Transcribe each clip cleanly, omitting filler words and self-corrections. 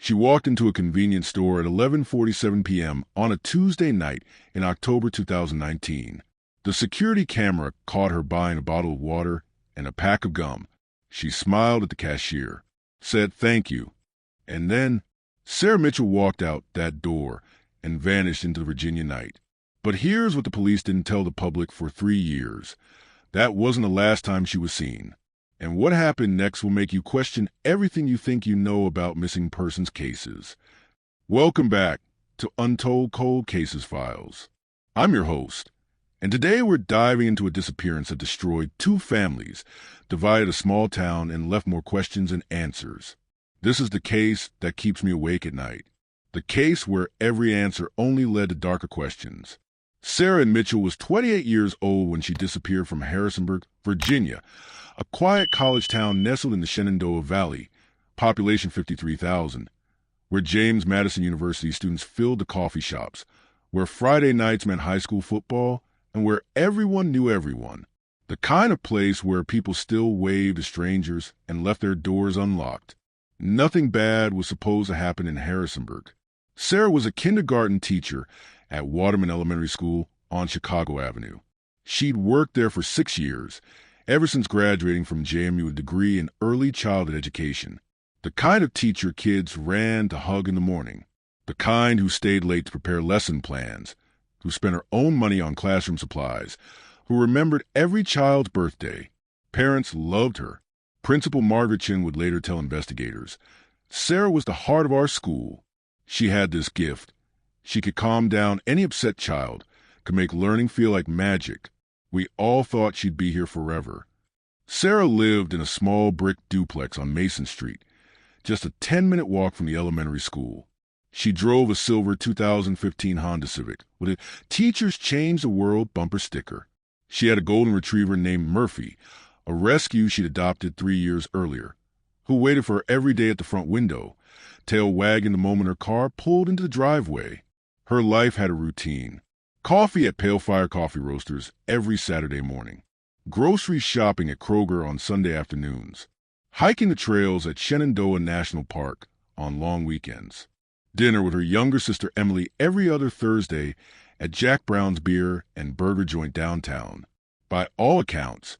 She walked into a convenience store at 11:47 p.m. on a Tuesday night in October 2019. The security camera caught her buying a bottle of water and a pack of gum. She smiled at the cashier, said thank you, and then Sarah Mitchell walked out that door and vanished into the Virginia night. But here's what the police didn't tell the public for 3 years. That wasn't the last time she was seen. And what happened next will make you question everything you think you know about missing persons cases. Welcome back to Untold Cold Cases Files. I'm your host, and today we're diving into a disappearance that destroyed 2 families, divided a small town, and left more questions than answers. This is the case that keeps me awake at night. The case where every answer only led to darker questions. Sarah Mitchell was 28 years old when she disappeared from Harrisonburg, Virginia, a quiet college town nestled in the Shenandoah Valley, population 53,000, where James Madison University students filled the coffee shops, where Friday nights meant high school football, and where everyone knew everyone. The kind of place where people still waved to strangers and left their doors unlocked. Nothing bad was supposed to happen in Harrisonburg. Sarah was a kindergarten teacher at Waterman Elementary School on Chicago Avenue. She'd worked there for 6 years, ever since graduating from JMU with a degree in early childhood education. The kind of teacher kids ran to hug in the morning. The kind who stayed late to prepare lesson plans, who spent her own money on classroom supplies, who remembered every child's birthday. Parents loved her. Principal Margaret Chin would later tell investigators, Sarah was the heart of our school. She had this gift. She could calm down any upset child, could make learning feel like magic. We all thought she'd be here forever. Sarah lived in a small brick duplex on Mason Street, just a 10-minute walk from the elementary school. She drove a silver 2015 Honda Civic with a Teachers Change the World bumper sticker. She had a golden retriever named Murphy, a rescue she'd adopted 3 years earlier, who waited for her every day at the front window, tail wagging the moment her car pulled into the driveway. Her life had a routine. Coffee at Pale Fire Coffee Roasters every Saturday morning. Grocery shopping at Kroger on Sunday afternoons. Hiking the trails at Shenandoah National Park on long weekends. Dinner with her younger sister Emily every other Thursday at Jack Brown's Beer and Burger Joint downtown. By all accounts,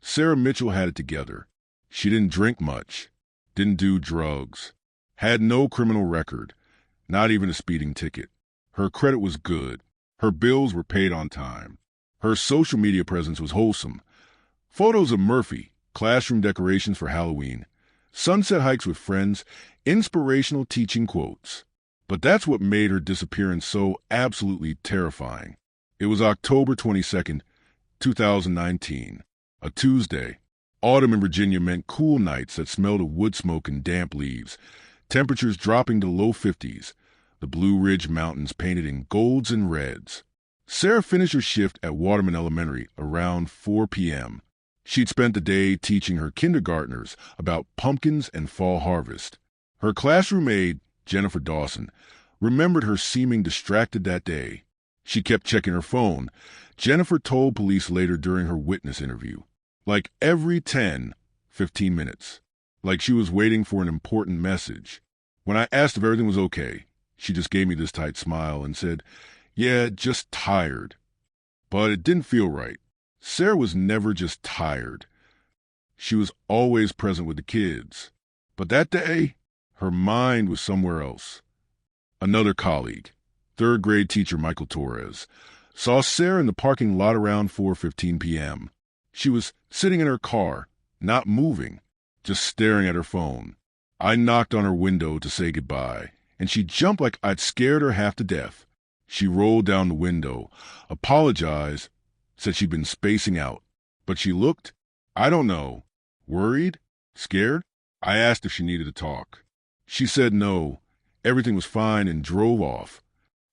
Sarah Mitchell had it together. She didn't drink much, didn't do drugs, had no criminal record, not even a speeding ticket. Her credit was good. Her bills were paid on time. Her social media presence was wholesome. Photos of Murphy, classroom decorations for Halloween, sunset hikes with friends, inspirational teaching quotes. But that's what made her disappearance so absolutely terrifying. It was October 22nd, 2019, a Tuesday. Autumn in Virginia meant cool nights that smelled of wood smoke and damp leaves, temperatures dropping to low 50s. The Blue Ridge Mountains painted in golds and reds. Sarah finished her shift at Waterman Elementary around 4 p.m. She'd spent the day teaching her kindergartners about pumpkins and fall harvest. Her classroom aide, Jennifer Dawson, remembered her seeming distracted that day. She kept checking her phone. Jennifer told police later during her witness interview, like every 10, 15 minutes, like she was waiting for an important message. When I asked if everything was okay, she just gave me this tight smile and said, yeah, just tired. But it didn't feel right. Sarah was never just tired. She was always present with the kids. But that day, her mind was somewhere else. Another colleague, 3rd grade teacher Michael Torres, saw Sarah in the parking lot around 4:15 p.m. She was sitting in her car, not moving, just staring at her phone. I knocked on her window to say goodbye, and she jumped like I'd scared her half to death. She rolled down the window, apologized, said she'd been spacing out. But she looked, I don't know, worried, scared. I asked if she needed to talk. She said no, everything was fine, and drove off.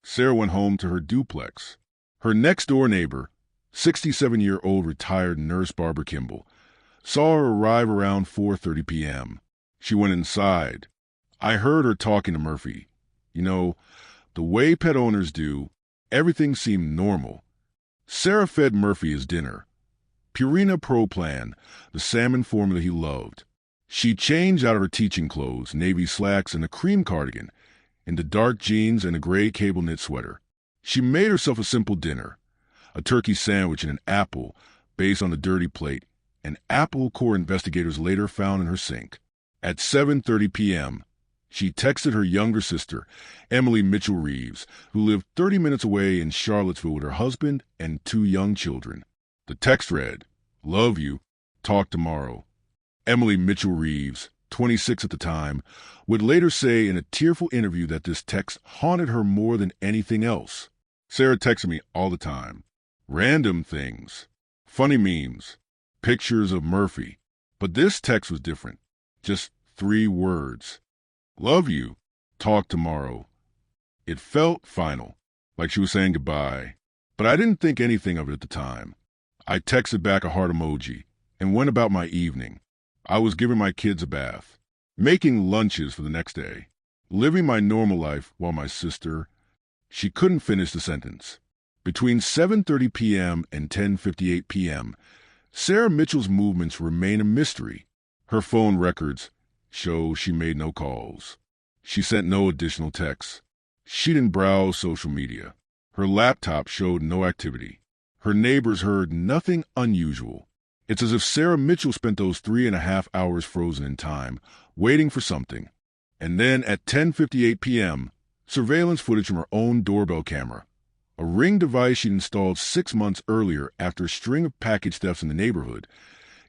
Sarah went home to her duplex. Her next-door neighbor, 67-year-old retired nurse Barbara Kimball, saw her arrive around 4:30 p.m. She went inside. I heard her talking to Murphy. You know, the way pet owners do, everything seemed normal. Sarah fed Murphy his dinner. Purina Pro Plan, the salmon formula he loved. She changed out of her teaching clothes, navy slacks and a cream cardigan, into dark jeans and a gray cable knit sweater. She made herself a simple dinner, a turkey sandwich and an apple based on the dirty plate, an apple core investigators later found in her sink. At 7:30 p.m., she texted her younger sister, Emily Mitchell Reeves, who lived 30 minutes away in Charlottesville with her husband and 2 young children. The text read, "Love you. Talk tomorrow." Emily Mitchell Reeves, 26 at the time, would later say in a tearful interview that this text haunted her more than anything else. Sarah texted me all the time. Random things. Funny memes. Pictures of Murphy. But this text was different. Just 3 words. Love you. Talk tomorrow. It felt final, like she was saying goodbye. But I didn't think anything of it at the time. I texted back a heart emoji and went about my evening. I was giving my kids a bath, making lunches for the next day, living my normal life while my sister... She couldn't finish the sentence. Between 7:30 p.m. and 10:58 p.m., Sarah Mitchell's movements remain a mystery. Her phone records show she made no calls. She sent no additional texts. She didn't browse social media. Her laptop showed no activity. Her neighbors heard nothing unusual. It's as if Sarah Mitchell spent those 3.5 hours frozen in time, waiting for something. And then at 10:58 p.m., surveillance footage from her own doorbell camera, a Ring device she'd installed 6 months earlier after a string of package thefts in the neighborhood,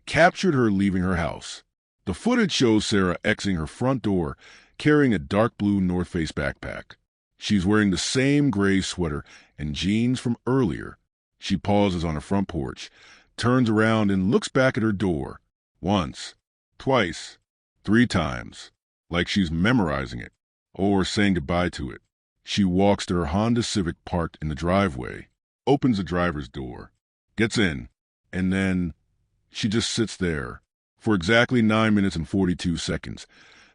captured her leaving her house. The footage shows Sarah exiting her front door, carrying a dark blue North Face backpack. She's wearing the same gray sweater and jeans from earlier. She pauses on her front porch, turns around and looks back at her door. Once, twice, 3 times, like she's memorizing it or saying goodbye to it. She walks to her Honda Civic parked in the driveway, opens the driver's door, gets in, and then she just sits there. For exactly 9 minutes and 42 seconds,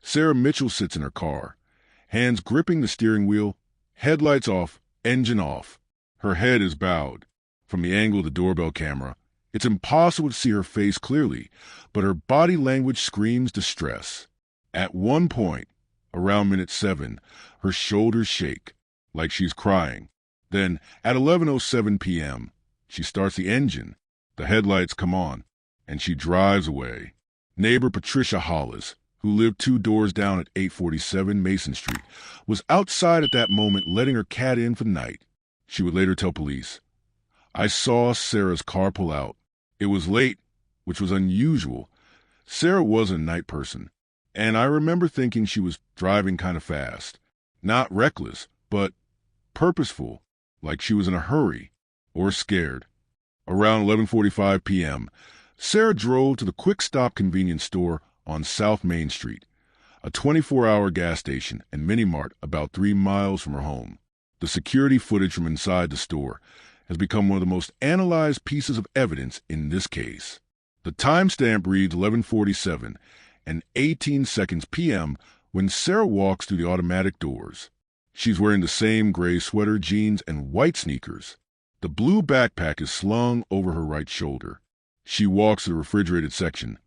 Sarah Mitchell sits in her car, hands gripping the steering wheel, headlights off, engine off. Her head is bowed. From the angle of the doorbell camera, it's impossible to see her face clearly, but her body language screams distress. At one point, around minute 7, her shoulders shake, like she's crying. Then, at 11:07 p.m., she starts the engine, the headlights come on, and she drives away. Neighbor Patricia Hollis, who lived 2 doors down at 847 Mason Street, was outside at that moment letting her cat in for the night. She would later tell police, "I saw Sarah's car pull out. It was late, which was unusual. Sarah wasn't a night person, and I remember thinking she was driving kind of fast. Not reckless, but purposeful, like she was in a hurry or scared." Around 11:45 p.m., Sarah drove to the Quick Stop convenience store on South Main Street, a 24-hour gas station and mini-mart about 3 miles from her home. The security footage from inside the store has become one of the most analyzed pieces of evidence in this case. The timestamp reads 11:47 and 18 seconds p.m. when Sarah walks through the automatic doors. She's wearing the same gray sweater, jeans, and white sneakers. The blue backpack is slung over her right shoulder. She walks to the refrigerated section,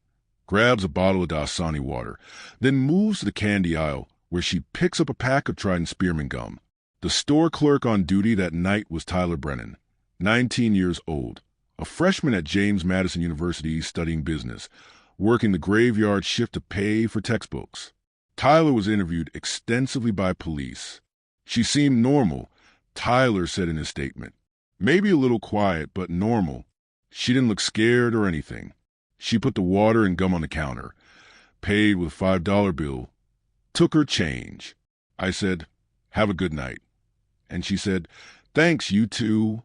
grabs a bottle of Dasani water, then moves to the candy aisle where she picks up a pack of Trident Spearmint gum. The store clerk on duty that night was Tyler Brennan, 19 years old, a freshman at James Madison University studying business, working the graveyard shift to pay for textbooks. Tyler was interviewed extensively by police. She seemed normal, Tyler said in his statement. Maybe a little quiet, but normal. She didn't look scared or anything. She put the water and gum on the counter, paid with a $5 bill, took her change. I said, "Have a good night." And she said, "Thanks, you too."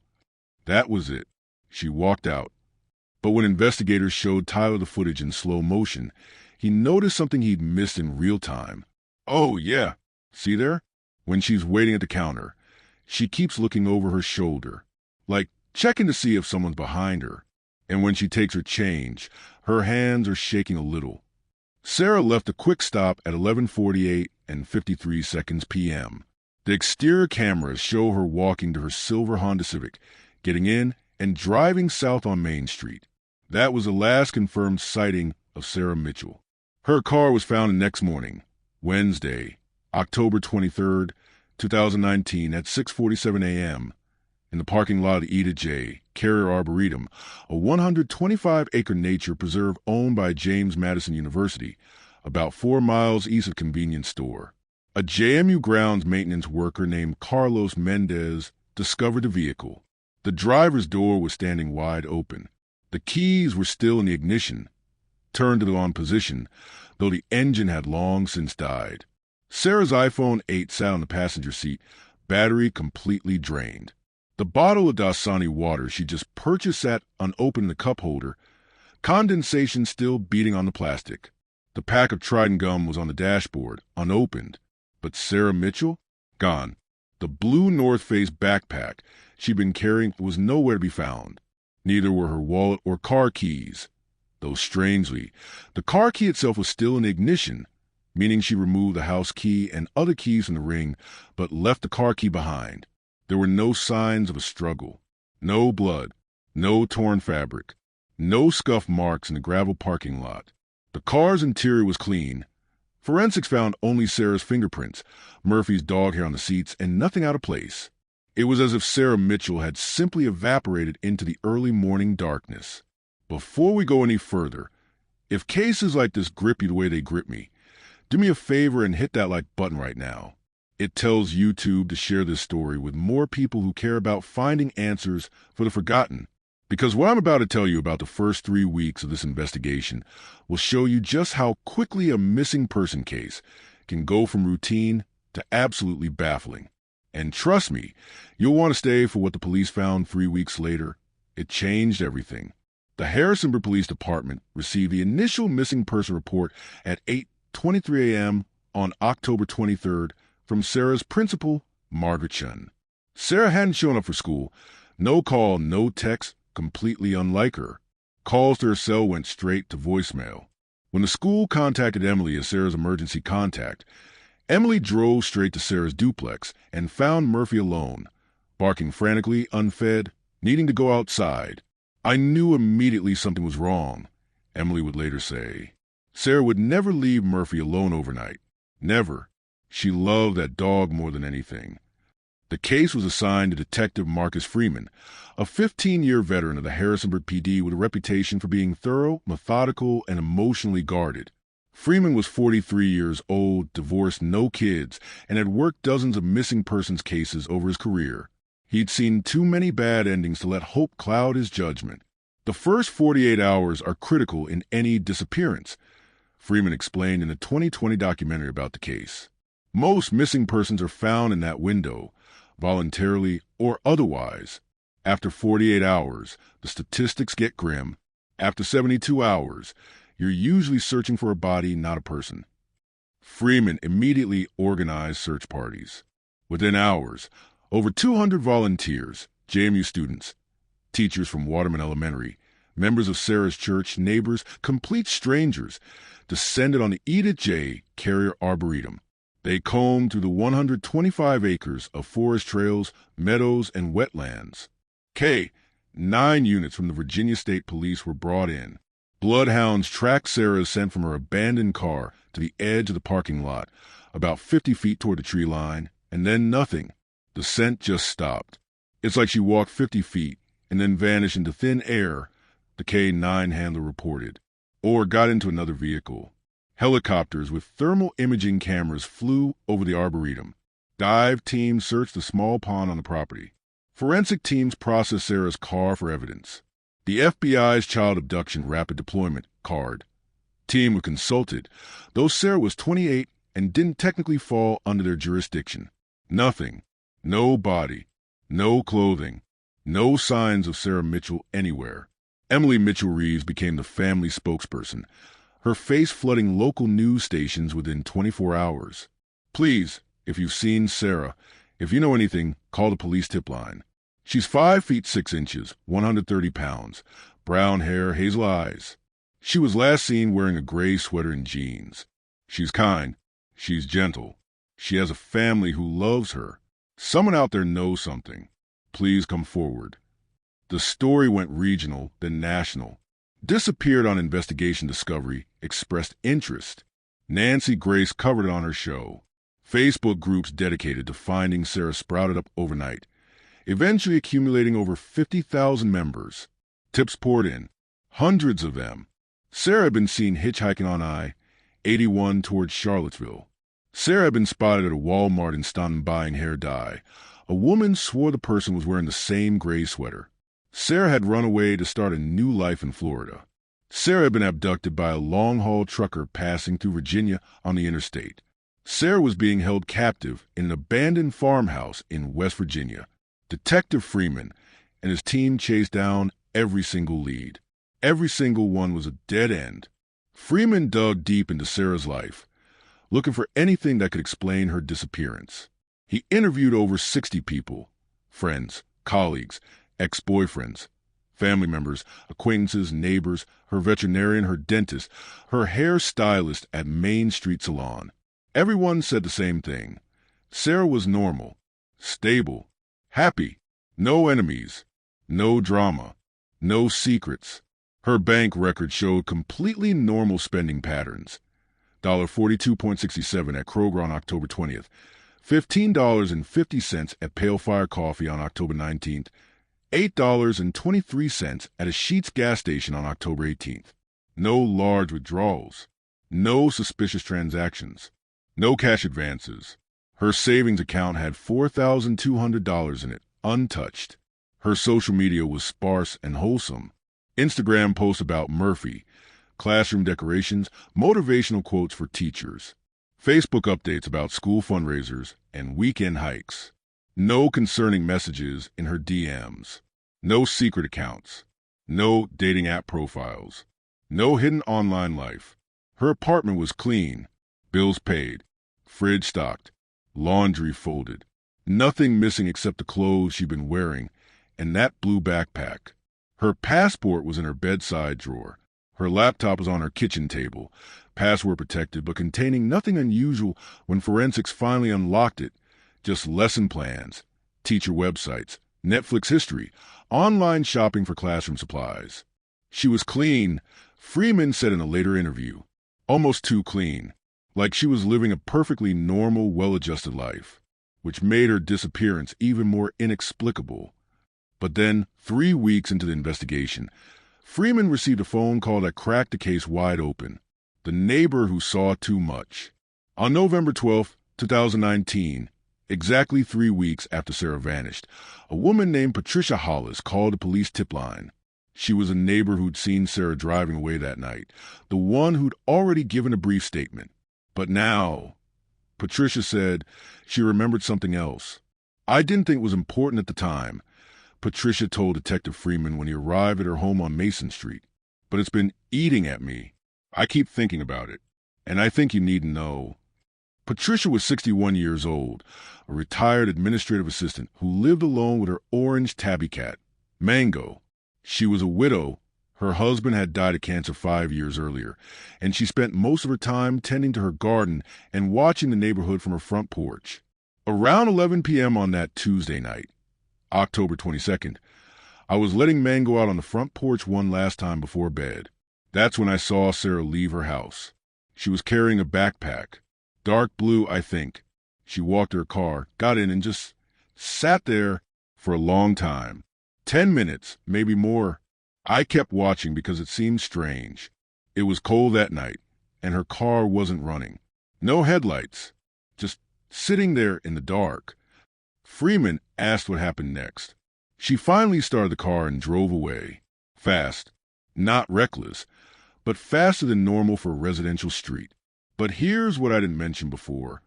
That was it. She walked out. But when investigators showed Tyler the footage in slow motion, he noticed something he'd missed in real time. Oh, yeah. See there? When she's waiting at the counter, she keeps looking over her shoulder, like checking to see if someone's behind her. And when she takes her change, her hands are shaking a little. Sarah left the Quick Stop at 11:48 and 53 seconds p.m. The exterior cameras show her walking to her silver Honda Civic, getting in and driving south on Main Street. That was the last confirmed sighting of Sarah Mitchell. Her car was found the next morning, Wednesday, October 23rd, 2019 at 6:47 a.m. in the parking lot of Eda J. Carrier Arboretum, a 125-acre nature preserve owned by James Madison University, about 4 miles east of convenience store. A JMU grounds maintenance worker named Carlos Mendez discovered the vehicle. The driver's door was standing wide open. The keys were still in the ignition, turned to the on position, though the engine had long since died. Sarah's iPhone 8 sat on the passenger seat, battery completely drained. The bottle of Dasani water she just purchased sat unopened in the cup holder, condensation still beating on the plastic. The pack of Trident gum was on the dashboard, unopened. But Sarah Mitchell? Gone. The blue North Face backpack she'd been carrying was nowhere to be found. Neither were her wallet or car keys. Though strangely, the car key itself was still in the ignition, meaning she removed the house key and other keys from the ring, but left the car key behind. There were no signs of a struggle. No blood. No torn fabric. No scuff marks in the gravel parking lot. The car's interior was clean. Forensics found only Sarah's fingerprints, Murphy's dog hair on the seats, and nothing out of place. It was as if Sarah Mitchell had simply evaporated into the early morning darkness. Before we go any further, if cases like this grip you the way they grip me, do me a favor and hit that like button right now. It tells YouTube to share this story with more people who care about finding answers for the forgotten. Because what I'm about to tell you about the first 3 weeks of this investigation will show you just how quickly a missing person case can go from routine to absolutely baffling. And trust me, you'll want to stay for what the police found 3 weeks later. It changed everything. The Harrisonburg Police Department received the initial missing person report at 8:23 a.m. on October 23rd from Sarah's principal, Margaret Chun. Sarah hadn't shown up for school. No call, no text, completely unlike her. Calls to her cell went straight to voicemail. When the school contacted Emily as Sarah's emergency contact, Emily drove straight to Sarah's duplex and found Murphy alone, barking frantically, unfed, needing to go outside. I knew immediately something was wrong, Emily would later say. Sarah would never leave Murphy alone overnight. Never. She loved that dog more than anything. The case was assigned to Detective Marcus Freeman, a 15-year veteran of the Harrisonburg PD with a reputation for being thorough, methodical, and emotionally guarded. Freeman was 43 years old, divorced, no kids, and had worked dozens of missing persons cases over his career. He'd seen too many bad endings to let hope cloud his judgment. The first 48 hours are critical in any disappearance, Freeman explained in a 2020 documentary about the case. Most missing persons are found in that window, voluntarily or otherwise. After 48 hours, the statistics get grim. After 72 hours, you're usually searching for a body, not a person. Freeman immediately organized search parties. Within hours, over 200 volunteers, JMU students, teachers from Waterman Elementary, members of Sarah's church, neighbors, complete strangers, descended on the Eda J. Carrier Arboretum. They combed through the 125 acres of forest trails, meadows, and wetlands. 9 units from the Virginia State Police were brought in. Bloodhounds tracked Sarah's scent from her abandoned car to the edge of the parking lot, about 50 feet toward the tree line, and then nothing. The scent just stopped. It's like she walked 50 feet and then vanished into thin air, the K-9 handler reported, or got into another vehicle. Helicopters with thermal imaging cameras flew over the arboretum. Dive teams searched the small pond on the property. Forensic teams processed Sarah's car for evidence. The FBI's Child Abduction Rapid Deployment CARD team was consulted, though Sarah was 28 and didn't technically fall under their jurisdiction. Nothing. No body. No clothing. No signs of Sarah Mitchell anywhere. Emily Mitchell Reeves became the family spokesperson, her face flooding local news stations within 24 hours. Please, if you've seen Sarah, if you know anything, call the police tip line. She's 5 feet 6 inches, 130 pounds, brown hair, hazel eyes. She was last seen wearing a gray sweater and jeans. She's kind. She's gentle. She has a family who loves her. Someone out there knows something. Please come forward. The story went regional, then national. Disappeared on Investigation Discovery, expressed interest. Nancy Grace covered it on her show. Facebook groups dedicated to finding Sarah sprouted up overnight, eventually accumulating over 50,000 members. Tips poured in, hundreds of them. Sarah had been seen hitchhiking on I-81 towards Charlottesville. Sarah had been spotted at a Walmart in Staunton buying hair dye. A woman swore the person was wearing the same gray sweater. Sarah had run away to start a new life in Florida. Sarah had been abducted by a long-haul trucker passing through Virginia on the interstate. Sarah was being held captive in an abandoned farmhouse in West Virginia. Detective Freeman and his team chased down every single lead. Every single one was a dead end. Freeman dug deep into Sarah's life, looking for anything that could explain her disappearance. He interviewed over 60 people, friends, colleagues, ex-boyfriends, family members, acquaintances, neighbors, her veterinarian, her dentist, her hairstylist at Main Street Salon. Everyone said the same thing. Sarah was normal, stable, happy, no enemies, no drama, no secrets. Her bank record showed completely normal spending patterns. $42.67 at Kroger on October 20th, $15.50 at Pale Fire Coffee on October 19th, $8.23 at a Sheetz gas station on October 18th. No large withdrawals, no suspicious transactions, no cash advances. Her savings account had $4,200 in it, untouched. Her social media was sparse and wholesome. Instagram posts about Murphy, classroom decorations, motivational quotes for teachers. Facebook updates about school fundraisers and weekend hikes. No concerning messages in her DMs. No secret accounts. No dating app profiles. No hidden online life. Her apartment was clean, bills paid, fridge stocked, laundry folded. Nothing missing except the clothes she'd been wearing and that blue backpack. Her passport was in her bedside drawer. Her laptop was on her kitchen table, password protected but containing nothing unusual when forensics finally unlocked it. Just lesson plans, teacher websites, Netflix history, online shopping for classroom supplies. She was clean, Freeman said in a later interview. Almost too clean, like she was living a perfectly normal, well-adjusted life, which made her disappearance even more inexplicable. But then, 3 weeks into the investigation, Freeman received a phone call that cracked the case wide open. The neighbor who saw too much. On November 12, 2019, exactly 3 weeks after Sarah vanished, a woman named Patricia Hollis called the police tip line. She was a neighbor who'd seen Sarah driving away that night, the one who'd already given a brief statement. But now, Patricia said she remembered something else. I didn't think it was important at the time, Patricia told Detective Freeman when he arrived at her home on Mason Street. But it's been eating at me. I keep thinking about it, and I think you need to know. Patricia was 61 years old, a retired administrative assistant who lived alone with her orange tabby cat, Mango. She was a widow. Her husband had died of cancer 5 years earlier, and she spent most of her time tending to her garden and watching the neighborhood from her front porch. Around 11 p.m. on that Tuesday night, October 22nd, I was letting Mango out on the front porch one last time before bed. That's when I saw Sarah leave her house. She was carrying a backpack. Dark blue, I think. She walked to her car, got in, and just sat there for a long time. 10 minutes, maybe more. I kept watching because it seemed strange. It was cold that night, and her car wasn't running. No headlights. Just sitting there in the dark. Freeman asked what happened next. She finally started the car and drove away. Fast. Not reckless, but faster than normal for a residential street. But here's what I didn't mention before.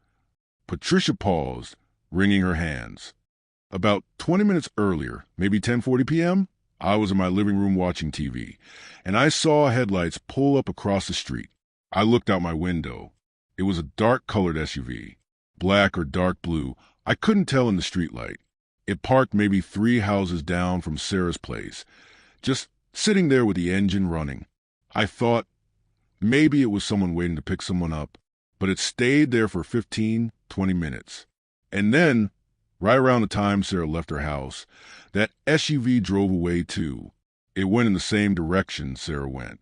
Patricia paused, wringing her hands. About 20 minutes earlier, maybe 10:40 p.m., I was in my living room watching TV, and I saw headlights pull up across the street. I looked out my window. It was a dark-colored SUV, black or dark blue. I couldn't tell in the streetlight. It parked maybe 3 houses down from Sarah's place, just sitting there with the engine running. I thought maybe it was someone waiting to pick someone up, but it stayed there for 15, 20 minutes. And then, right around the time Sarah left her house, that SUV drove away too. It went in the same direction Sarah went.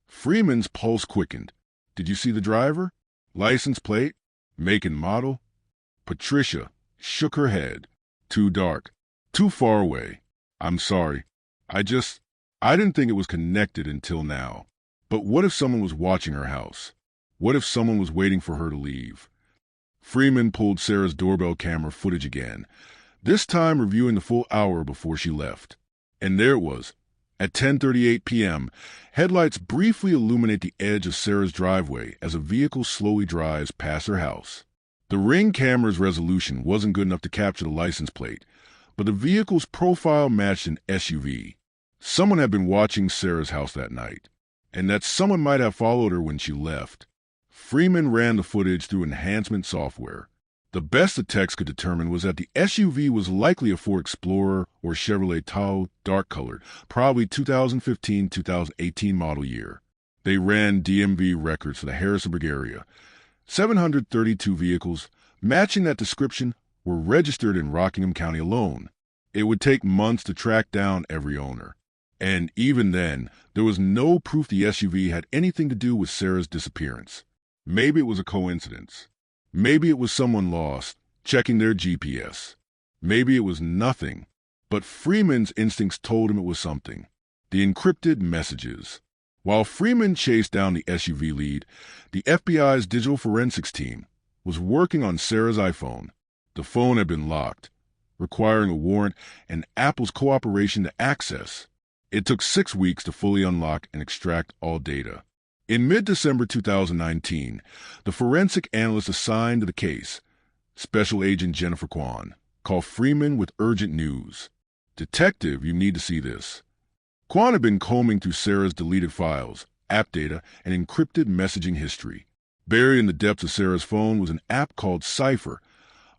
Freeman's pulse quickened. Did you see the driver? License plate? Make and model? Patricia shook her head. Too dark. Too far away. I'm sorry. I didn't think it was connected until now. But what if someone was watching her house? What if someone was waiting for her to leave? Freeman pulled Sarah's doorbell camera footage again, this time reviewing the full hour before she left. And there it was. At 10:38 p.m., headlights briefly illuminate the edge of Sarah's driveway as a vehicle slowly drives past her house. The Ring camera's resolution wasn't good enough to capture the license plate, but the vehicle's profile matched an SUV. Someone had been watching Sarah's house that night, and that someone might have followed her when she left. Freeman ran the footage through enhancement software. The best the techs could determine was that the SUV was likely a Ford Explorer or Chevrolet Tahoe, dark-colored, probably 2015-2018 model year. They ran DMV records for the Harrisonburg area. 732 vehicles, matching that description, were registered in Rockingham County alone. It would take months to track down every owner. And even then, there was no proof the SUV had anything to do with Sarah's disappearance. Maybe it was a coincidence. Maybe it was someone lost, checking their GPS. Maybe it was nothing. But Freeman's instincts told him it was something. The encrypted messages. While Freeman chased down the SUV lead, the FBI's digital forensics team was working on Sarah's iPhone. The phone had been locked, requiring a warrant and Apple's cooperation to access. It took 6 weeks to fully unlock and extract all data. In mid-December 2019, the forensic analyst assigned to the case, Special Agent Jennifer Kwan, called Freeman with urgent news. "Detective, you need to see this." Kwan had been combing through Sarah's deleted files, app data, and encrypted messaging history. Buried in the depths of Sarah's phone was an app called Cypher,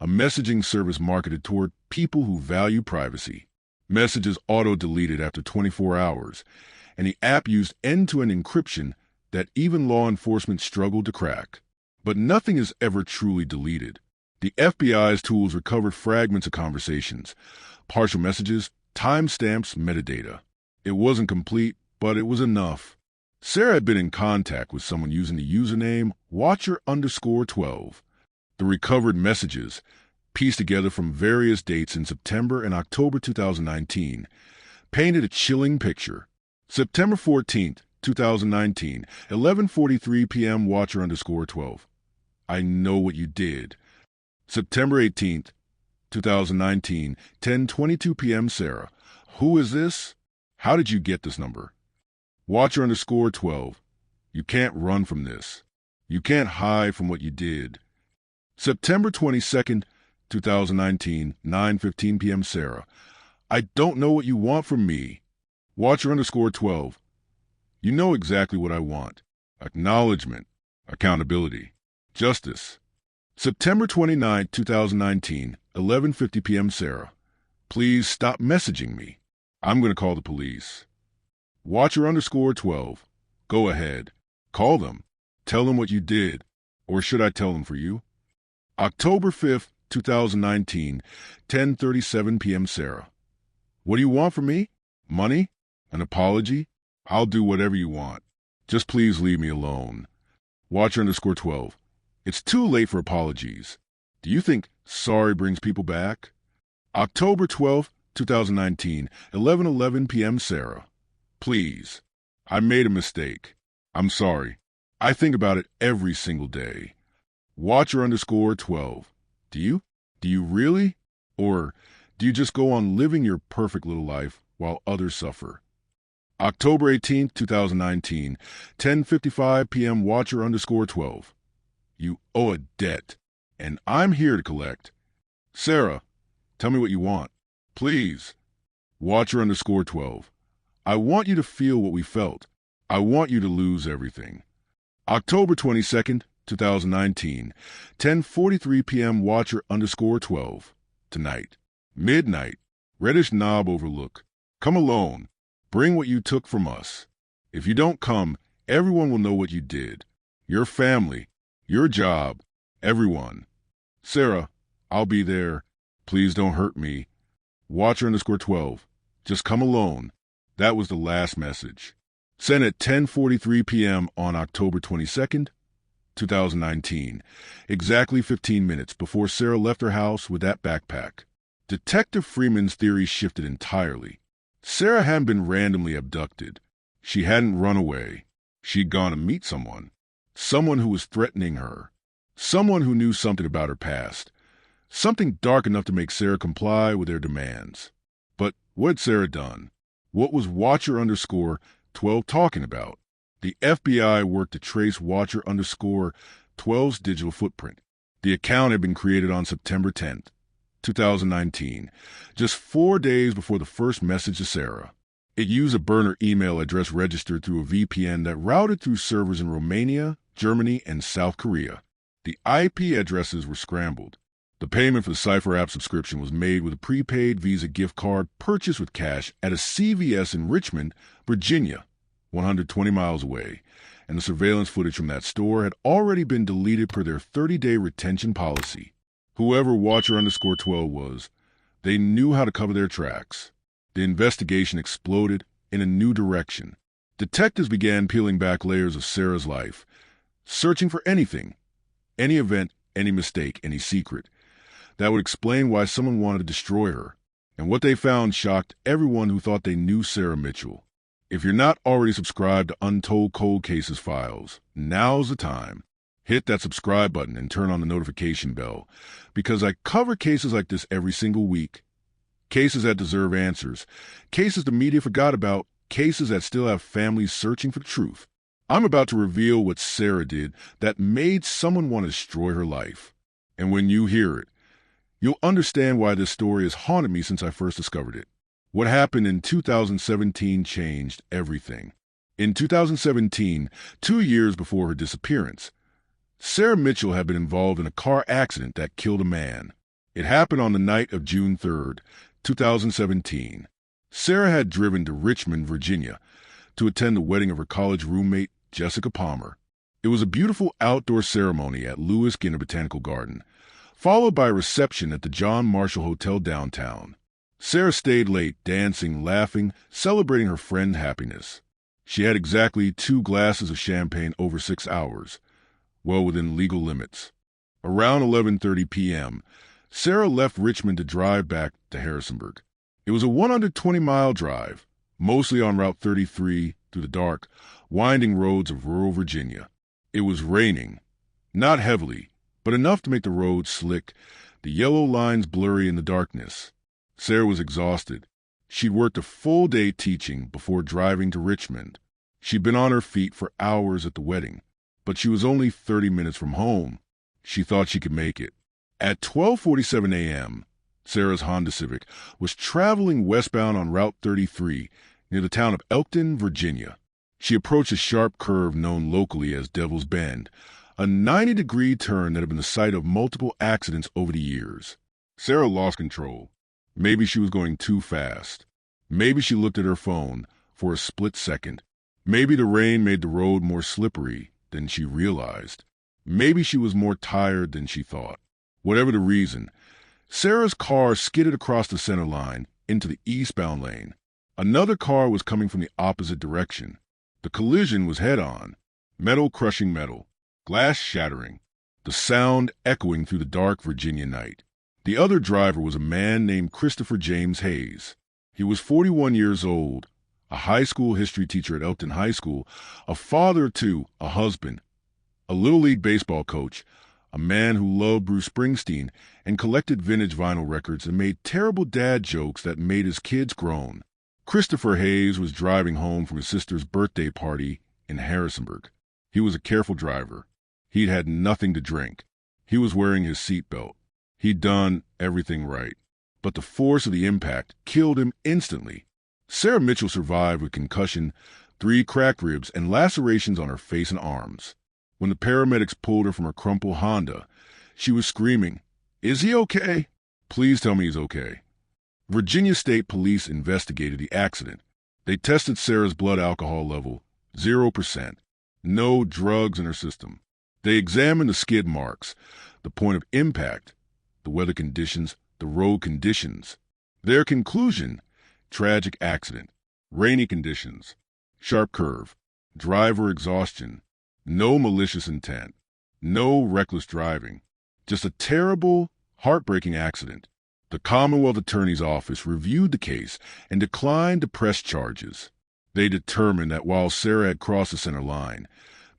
a messaging service marketed toward people who value privacy. Messages auto-deleted after 24 hours, and the app used end-to-end encryption that even law enforcement struggled to crack. But nothing is ever truly deleted. The FBI's tools recovered fragments of conversations, partial messages, timestamps, metadata. It wasn't complete, but it was enough. Sarah had been in contact with someone using the username Watcher_12. The recovered messages, pieced together from various dates in September and October 2019, painted a chilling picture. September 14th, 2019, 11:43 p.m. Watcher_12. I know what you did. September 18th, 2019, 10:22 p.m. Sarah. Who is this? How did you get this number? Watcher_12. You can't run from this. You can't hide from what you did. September 22nd, 2019, 9:15 p.m. Sarah. I don't know what you want from me. Watcher_12. You know exactly what I want. Acknowledgement, accountability, justice. September 29, 2019, 11:50 p.m. Sarah. Please stop messaging me. I'm going to call the police. Watcher_12. Go ahead. Call them. Tell them what you did. Or should I tell them for you? October 5th, 2019, 10:37 p.m. Sarah. What do you want from me? Money? An apology? I'll do whatever you want. Just please leave me alone. Watcher_12. It's too late for apologies. Do you think sorry brings people back? October 12th, 2019, 11:11 p.m. Sarah. Please. I made a mistake. I'm sorry. I think about it every single day. Watcher_12. Do you? Do you really? Or do you just go on living your perfect little life while others suffer? October 18th, 2019, 10:55 p.m. Watcher_12. You owe a debt, and I'm here to collect. Sarah, tell me what you want. Please. Watcher_12. I want you to feel what we felt. I want you to lose everything. October 22nd, 2019, 10:43 p.m. Watcher_12. Tonight. Midnight. Reddish Knob Overlook. Come alone. Bring what you took from us. If you don't come, everyone will know what you did. Your family. Your job. Everyone. Sarah, I'll be there. Please don't hurt me. Watcher_12. Just come alone. That was the last message. Sent at 10:43 p.m. on October 22nd, 2019, exactly 15 minutes before Sarah left her house with that backpack. Detective Freeman's theory shifted entirely. Sarah hadn't been randomly abducted. She hadn't run away. She'd gone to meet someone. Someone who was threatening her. Someone who knew something about her past. Something dark enough to make Sarah comply with their demands. But what had Sarah done? What was Watcher_12 talking about? The FBI worked to trace Watcher_12's digital footprint. The account had been created on September 10th, 2019, just 4 days before the first message to Sarah. It used a burner email address registered through a VPN that routed through servers in Romania, Germany, and South Korea. The IP addresses were scrambled. The payment for the Cypher app subscription was made with a prepaid Visa gift card purchased with cash at a CVS in Richmond, Virginia, 120 miles away, and the surveillance footage from that store had already been deleted per their 30-day retention policy. Whoever Watcher_12 was, they knew how to cover their tracks. The investigation exploded in a new direction. Detectives began peeling back layers of Sarah's life, searching for anything, any event, any mistake, any secret that would explain why someone wanted to destroy her. And what they found shocked everyone who thought they knew Sarah Mitchell. If you're not already subscribed to Untold Cold Cases Files, now's the time. Hit that subscribe button and turn on the notification bell, because I cover cases like this every single week. Cases that deserve answers, cases the media forgot about, cases that still have families searching for the truth. I'm about to reveal what Sarah did that made someone want to destroy her life. And when you hear it, you'll understand why this story has haunted me since I first discovered it. What happened in 2017 changed everything. In 2017, 2 years before her disappearance, Sarah Mitchell had been involved in a car accident that killed a man. It happened on the night of June 3rd, 2017. Sarah had driven to Richmond, Virginia, to attend the wedding of her college roommate, Jessica Palmer. It was a beautiful outdoor ceremony at Lewis Ginter Botanical Garden, followed by a reception at the John Marshall Hotel downtown. Sarah stayed late, dancing, laughing, celebrating her friend's happiness. She had exactly 2 glasses of champagne over 6 hours, well within legal limits. Around 11:30 p.m., Sarah left Richmond to drive back to Harrisonburg. It was a 120-mile drive, mostly on Route 33 through the dark, winding roads of rural Virginia. It was raining, not heavily, but enough to make the road slick, the yellow lines blurry in the darkness. Sarah was exhausted. She'd worked a full day teaching before driving to Richmond. She'd been on her feet for hours at the wedding, but she was only 30 minutes from home. She thought she could make it. At 12:47 a.m., Sarah's Honda Civic was traveling westbound on Route 33 near the town of Elkton, Virginia. She approached a sharp curve known locally as Devil's Bend, a 90-degree turn that had been the site of multiple accidents over the years. Sarah lost control. Maybe she was going too fast. Maybe she looked at her phone for a split second. Maybe the rain made the road more slippery than she realized. Maybe she was more tired than she thought. Whatever the reason, Sarah's car skidded across the center line into the eastbound lane. Another car was coming from the opposite direction. The collision was head-on, metal crushing metal, glass shattering, the sound echoing through the dark Virginia night. The other driver was a man named Christopher James Hayes. He was 41 years old, a high school history teacher at Elkton High School, a father to a husband, a Little League baseball coach, a man who loved Bruce Springsteen and collected vintage vinyl records and made terrible dad jokes that made his kids groan. Christopher Hayes was driving home from his sister's birthday party in Harrisonburg. He was a careful driver. He'd had nothing to drink. He was wearing his seatbelt. He'd done everything right. But the force of the impact killed him instantly. Sarah Mitchell survived with concussion, 3 cracked ribs, and lacerations on her face and arms. When the paramedics pulled her from her crumpled Honda, she was screaming, "Is he okay? Please tell me he's okay." Virginia State Police investigated the accident. They tested Sarah's blood alcohol level, 0%. No drugs in her system. They examined the skid marks, the point of impact, the weather conditions, the road conditions. Their conclusion: tragic accident. Rainy conditions, sharp curve, driver exhaustion, no malicious intent, no reckless driving, just a terrible, heartbreaking accident. The Commonwealth Attorney's Office reviewed the case and declined to press charges. They determined that while Sarah had crossed the center line,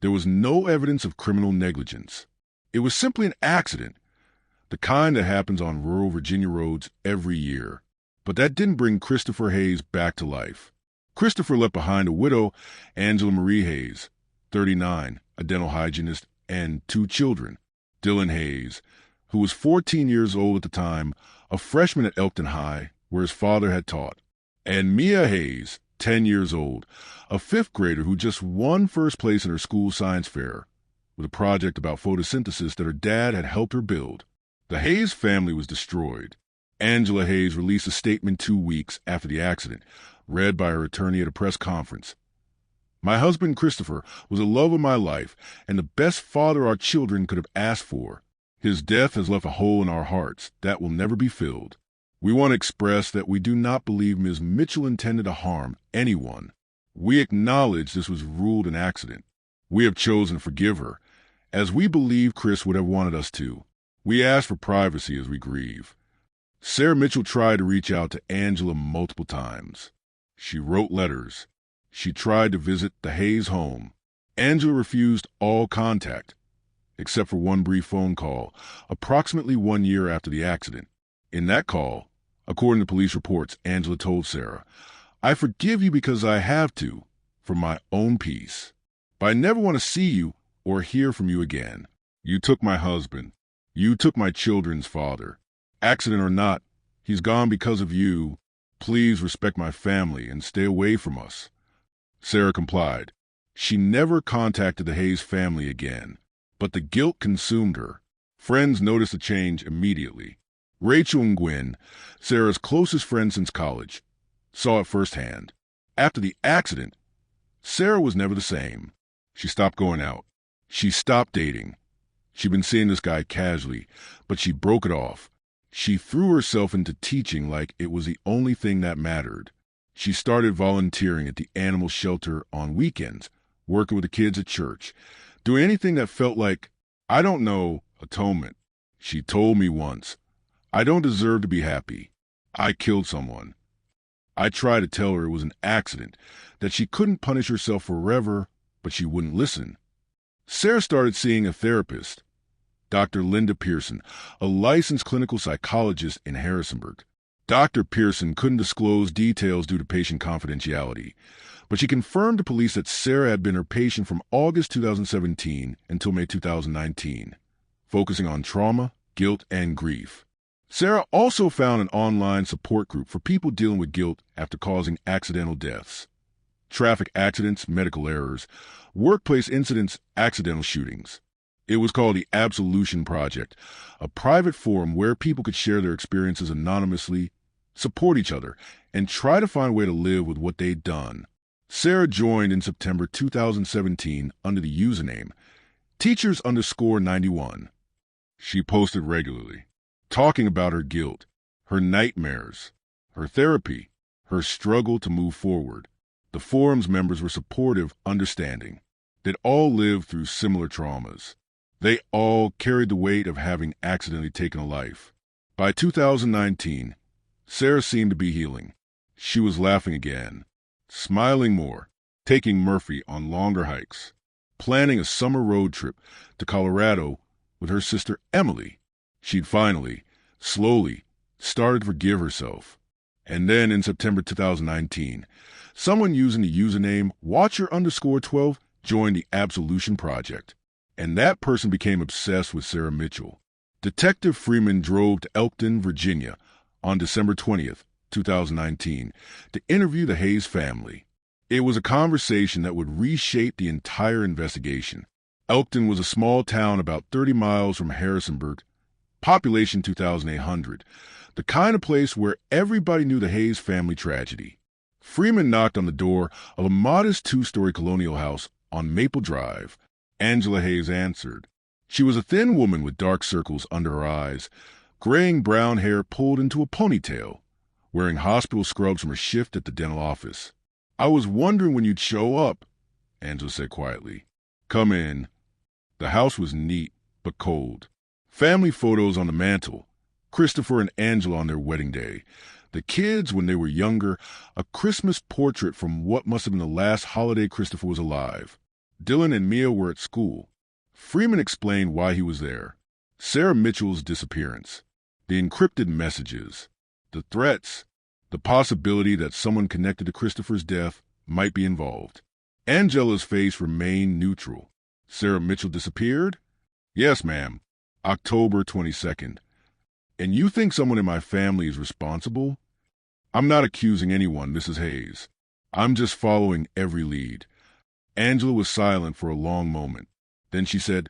there was no evidence of criminal negligence. It was simply an accident, the kind that happens on rural Virginia roads every year. But that didn't bring Christopher Hayes back to life. Christopher left behind a widow, Angela Marie Hayes, 39, a dental hygienist, and 2 children. Dylan Hayes, who was 14 years old at the time, a freshman at Elkton High, where his father had taught, and Mia Hayes, 10 years old, a 5th grader who just won first place in her school science fair with a project about photosynthesis that her dad had helped her build. The Hayes family was destroyed. Angela Hayes released a statement 2 weeks after the accident, read by her attorney at a press conference. "My husband Christopher was the love of my life and the best father our children could have asked for. His death has left a hole in our hearts that will never be filled. We want to express that we do not believe Ms. Mitchell intended to harm anyone. We acknowledge this was ruled an accident. We have chosen to forgive her, as we believe Chris would have wanted us to. We ask for privacy as we grieve." Sarah Mitchell tried to reach out to Angela multiple times. She wrote letters. She tried to visit the Hayes home. Angela refused all contact, except for one brief phone call, approximately 1 year after the accident. In that call, according to police reports, Angela told Sarah, "I forgive you because I have to, for my own peace. But I never want to see you or hear from you again. You took my husband. You took my children's father. Accident or not, he's gone because of you. Please respect my family and stay away from us." Sarah complied. She never contacted the Hayes family again, but the guilt consumed her. Friends noticed a change immediately. Rachel and Gwen, Sarah's closest friends since college, saw it firsthand. After the accident, Sarah was never the same. She stopped going out. She stopped dating. She'd been seeing this guy casually, but she broke it off. She threw herself into teaching like it was the only thing that mattered. She started volunteering at the animal shelter on weekends, working with the kids at church, doing anything that felt like, I don't know, atonement. She told me once, "I don't deserve to be happy. I killed someone." I tried to tell her it was an accident, that she couldn't punish herself forever, but she wouldn't listen. Sarah started seeing a therapist, Dr. Linda Pearson, a licensed clinical psychologist in Harrisonburg. Dr. Pearson couldn't disclose details due to patient confidentiality, but she confirmed to police that Sarah had been her patient from August 2017 until May 2019, focusing on trauma, guilt, and grief. Sarah also found an online support group for people dealing with guilt after causing accidental deaths, traffic accidents, medical errors, workplace incidents, accidental shootings. It was called the Absolution Project, a private forum where people could share their experiences anonymously, support each other, and try to find a way to live with what they'd done. Sarah joined in September 2017 under the username Teachers_91. She posted regularly, talking about her guilt, her nightmares, her therapy, her struggle to move forward. The forum's members were supportive, understanding. They'd all lived through similar traumas. They all carried the weight of having accidentally taken a life. By 2019, Sarah seemed to be healing. She was laughing again, smiling more, taking Murphy on longer hikes, planning a summer road trip to Colorado with her sister Emily. She'd finally, slowly, started to forgive herself. And then in September 2019, someone using the username Watcher_12 joined the Absolution Project. And that person became obsessed with Sarah Mitchell. Detective Freeman drove to Elkton, Virginia on December 20th, 2019, to interview the Hayes family. It was a conversation that would reshape the entire investigation. Elkton was a small town about 30 miles from Harrisonburg, population 2,800, the kind of place where everybody knew the Hayes family tragedy. Freeman knocked on the door of a modest 2-story colonial house on Maple Drive. Angela Hayes answered. She was a thin woman with dark circles under her eyes, graying brown hair pulled into a ponytail, wearing hospital scrubs from her shift at the dental office. I was wondering when you'd show up, Angela said quietly. Come in. The house was neat, but cold. Family photos on the mantel. Christopher and Angela on their wedding day. The kids when they were younger. A Christmas portrait from what must have been the last holiday Christopher was alive. Dylan and Mia were at school. Freeman explained why he was there. Sarah Mitchell's disappearance. The encrypted messages. The threats. The possibility that someone connected to Christopher's death might be involved. Angela's face remained neutral. Sarah Mitchell disappeared? Yes, ma'am. October 22nd. And you think someone in my family is responsible? I'm not accusing anyone, Mrs. Hayes. I'm just following every lead. Angela was silent for a long moment. Then she said,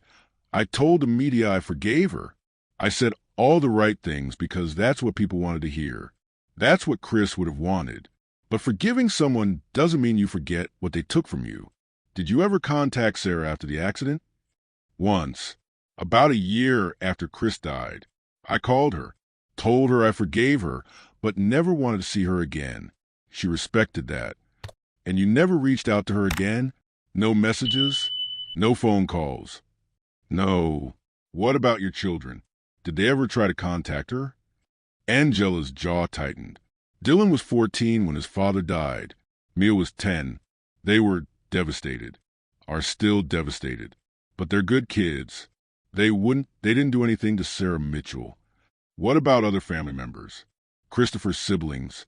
I told the media I forgave her. I said all the right things because that's what people wanted to hear. That's what Chris would have wanted. But forgiving someone doesn't mean you forget what they took from you. Did you ever contact Sarah after the accident? Once. About a year after Chris died. I called her, told her I forgave her, but never wanted to see her again. She respected that. And you never reached out to her again? No messages? No phone calls? No. What about your children? Did they ever try to contact her? Angela's jaw tightened. Dylan was 14 when his father died. Mia was 10. They were devastated. Are still devastated. But they're good kids. They didn't do anything to Sarah Mitchell. What about other family members? Christopher's siblings.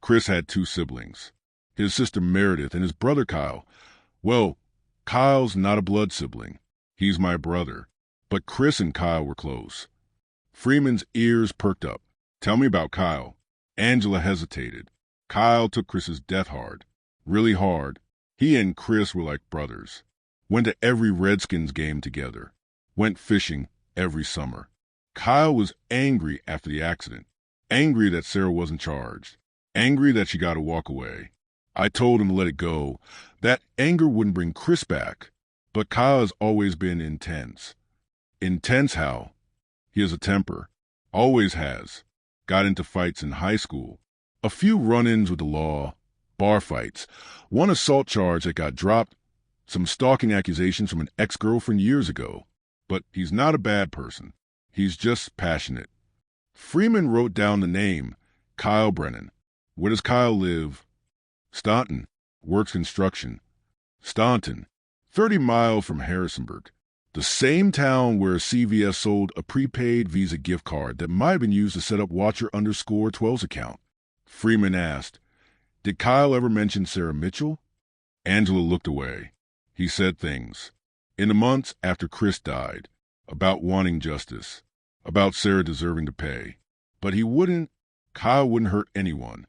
Chris had 2 siblings. His sister Meredith and his brother Kyle. Well, Kyle's not a blood sibling. He's my brother. But Chris and Kyle were close. Freeman's ears perked up. Tell me about Kyle. Angela hesitated. Kyle took Chris's death hard. Really hard. He and Chris were like brothers. Went to every Redskins game together. Went fishing every summer. Kyle was angry after the accident. Angry that Sarah wasn't charged. Angry that she got to walk away. I told him to let it go. That anger wouldn't bring Chris back. But Kyle has always been intense. Intense how? He has a temper. Always has. Got into fights in high school. A few run-ins with the law. Bar fights. One assault charge that got dropped. Some stalking accusations from an ex-girlfriend years ago. But he's not a bad person. He's just passionate. Freeman wrote down the name. Kyle Brennan. Where does Kyle live? Staunton. Works construction. Staunton. 30 miles from Harrisonburg. The same town where CVS sold a prepaid Visa gift card that might have been used to set up Watcher_12's account. Freeman asked, Did Kyle ever mention Sarah Mitchell? Angela looked away. He said things. In the months after Chris died, about wanting justice, about Sarah deserving to pay. But Kyle wouldn't hurt anyone.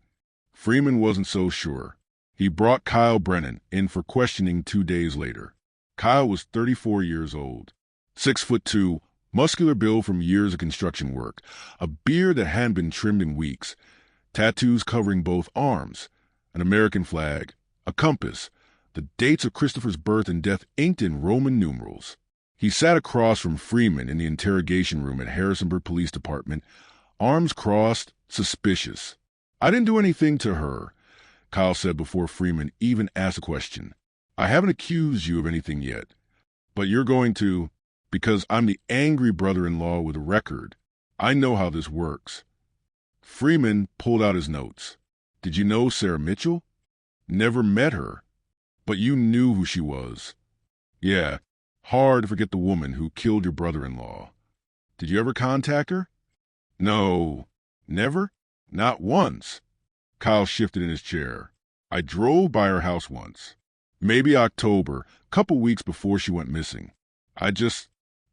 Freeman wasn't so sure. He brought Kyle Brennan in for questioning 2 days later. Kyle was 34 years old, 6'2", muscular build from years of construction work, a beard that hadn't been trimmed in weeks, tattoos covering both arms, an American flag, a compass, the dates of Christopher's birth and death inked in Roman numerals. He sat across from Freeman in the interrogation room at Harrisonburg Police Department, arms crossed, suspicious. I didn't do anything to her, Kyle said before Freeman even asked a question. I haven't accused you of anything yet, but you're going to, because I'm the angry brother-in-law with a record. I know how this works. Freeman pulled out his notes. Did you know Sarah Mitchell? Never met her, but you knew who she was. Yeah, hard to forget the woman who killed your brother-in-law. Did you ever contact her? No. Never? Not once. Kyle shifted in his chair. I drove by her house once. Maybe October, couple weeks before she went missing. I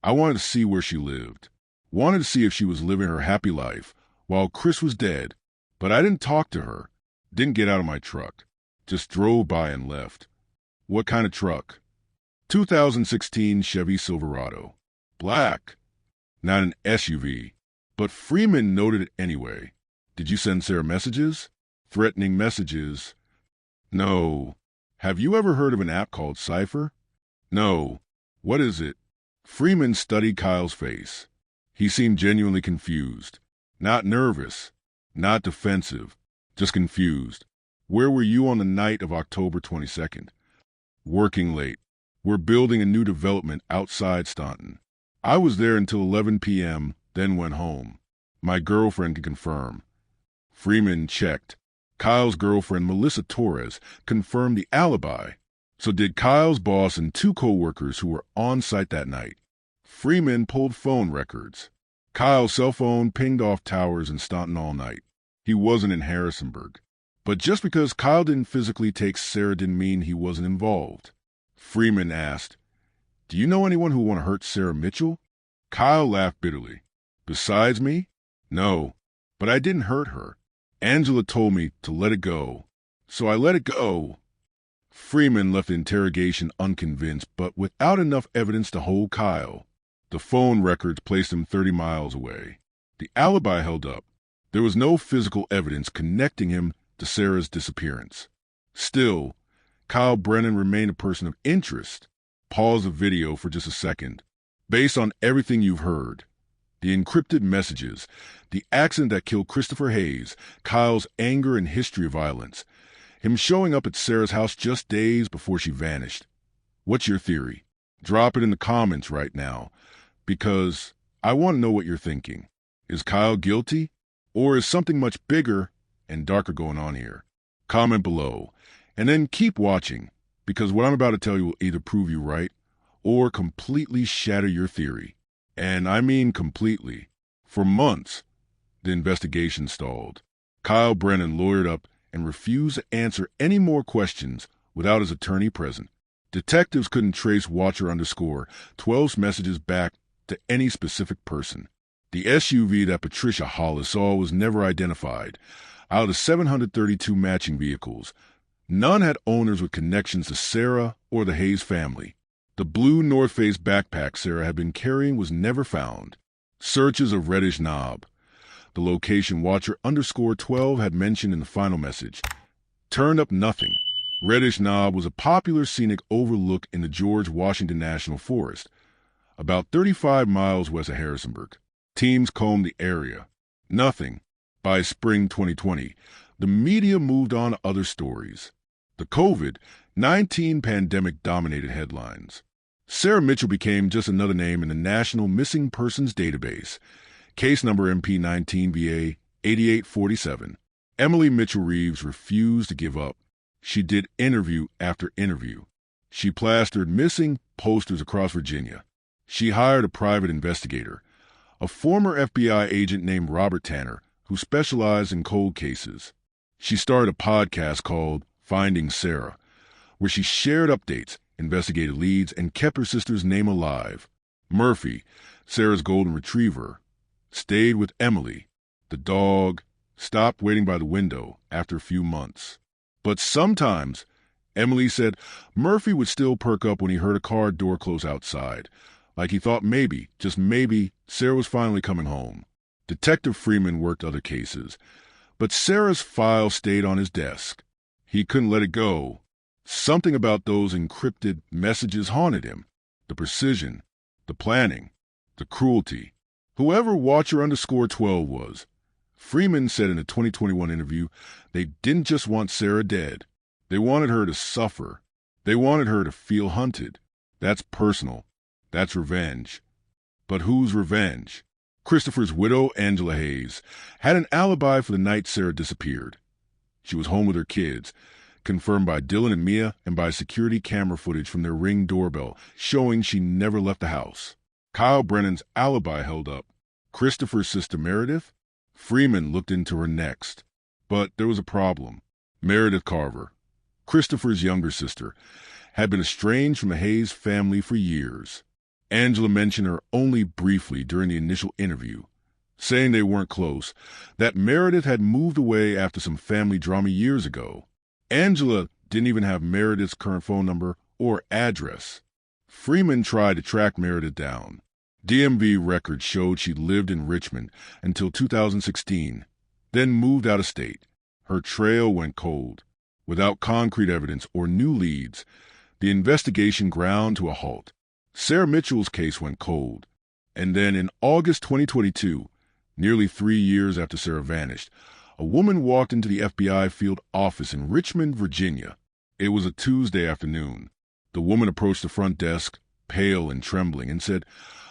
wanted to see where she lived. Wanted to see if she was living her happy life while Chris was dead. But I didn't talk to her. Didn't get out of my truck. Just drove by and left. What kind of truck? 2016 Chevy Silverado. Black. Not an SUV. But Freeman noted it anyway. Did you send Sarah messages? Threatening messages? No. Have you ever heard of an app called Cypher? No. What is it? Freeman studied Kyle's face. He seemed genuinely confused. Not nervous. Not defensive. Just confused. Where were you on the night of October 22nd? Working late. We're building a new development outside Staunton. I was there until 11 p.m., then went home. My girlfriend can confirm. Freeman checked. Kyle's girlfriend, Melissa Torres, confirmed the alibi. So did Kyle's boss and two co-workers who were on site that night. Freeman pulled phone records. Kyle's cell phone pinged off towers in Staunton all night. He wasn't in Harrisonburg. But just because Kyle didn't physically take Sarah didn't mean he wasn't involved. Freeman asked, "Do you know anyone who want to hurt Sarah Mitchell?" Kyle laughed bitterly. "Besides me? No, but I didn't hurt her. Angela told me to let it go. So I let it go." Freeman left the interrogation unconvinced, but without enough evidence to hold Kyle. The phone records placed him 30 miles away. The alibi held up. There was no physical evidence connecting him to Sarah's disappearance. Still, Kyle Brennan remained a person of interest. Pause the video for just a second. Based on everything you've heard, the encrypted messages, the accident that killed Christopher Hayes, Kyle's anger and history of violence, him showing up at Sarah's house just days before she vanished. What's your theory? Drop it in the comments right now, because I want to know what you're thinking. Is Kyle guilty, or is something much bigger and darker going on here? Comment below, and then keep watching, because what I'm about to tell you will either prove you right or completely shatter your theory. And I mean completely. For months, the investigation stalled. Kyle Brennan lawyered up and refused to answer any more questions without his attorney present. Detectives couldn't trace Watcher_12's messages back to any specific person. The SUV that Patricia Hollis saw was never identified. Out of 732 matching vehicles, none had owners with connections to Sarah or the Hayes family. The blue North Face backpack Sarah had been carrying was never found. Searches of Reddish Knob, the location Watcher_12 had mentioned in the final message, turned up nothing. Reddish Knob was a popular scenic overlook in the George Washington National Forest, about 35 miles west of Harrisonburg. Teams combed the area. Nothing. By spring 2020, the media moved on to other stories. The COVID-19 pandemic dominated headlines. Sarah Mitchell became just another name in the National Missing Persons Database, case number MP19VA 8847. Emily Mitchell Reeves refused to give up. She did interview after interview. She plastered missing posters across Virginia. She hired a private investigator, a former FBI agent named Robert Tanner, who specialized in cold cases. She started a podcast called Finding Sarah, where she shared updates, investigated leads, and kept her sister's name alive. Murphy, Sarah's golden retriever, stayed with Emily. The dog stopped waiting by the window after a few months. But sometimes, Emily said, Murphy would still perk up when he heard a car door close outside, like he thought maybe, just maybe, Sarah was finally coming home. Detective Freeman worked other cases, but Sarah's file stayed on his desk. He couldn't let it go. Something about those encrypted messages haunted him. The precision, the planning, the cruelty. Whoever Watcher_12 was, Freeman said in a 2021 interview, they didn't just want Sarah dead. They wanted her to suffer. They wanted her to feel hunted. That's personal. That's revenge. But whose revenge? Christopher's widow, Angela Hayes, had an alibi for the night Sarah disappeared. She was home with her kids, confirmed by Dylan and Mia and by security camera footage from their Ring doorbell showing she never left the house. Kyle Brennan's alibi held up. Christopher's sister Meredith? Freeman looked into her next. But there was a problem. Meredith Carver, Christopher's younger sister, had been estranged from the Hayes family for years. Angela mentioned her only briefly during the initial interview, saying they weren't close, that Meredith had moved away after some family drama years ago. Angela didn't even have Meredith's current phone number or address. Freeman tried to track Meredith down. DMV records showed she lived in Richmond until 2016, then moved out of state. Her trail went cold. Without concrete evidence or new leads, the investigation ground to a halt. Sarah Mitchell's case went cold. And then in August 2022, nearly 3 years after Sarah vanished, a woman walked into the FBI field office in Richmond, Virginia. It was a Tuesday afternoon. The woman approached the front desk, pale and trembling, and said,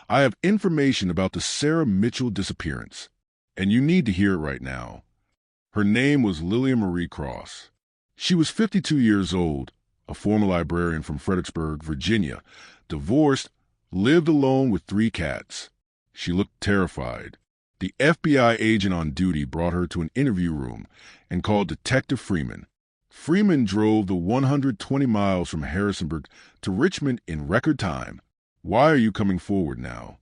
"I have information about the Sarah Mitchell disappearance, and you need to hear it right now." Her name was Lillian Marie Cross. She was 52 years old, a former librarian from Fredericksburg, Virginia, divorced, lived alone with 3 cats. She looked terrified. The FBI agent on duty brought her to an interview room and called Detective Freeman. Freeman drove the 120 miles from Harrisonburg to Richmond in record time. "Why are you coming forward now?"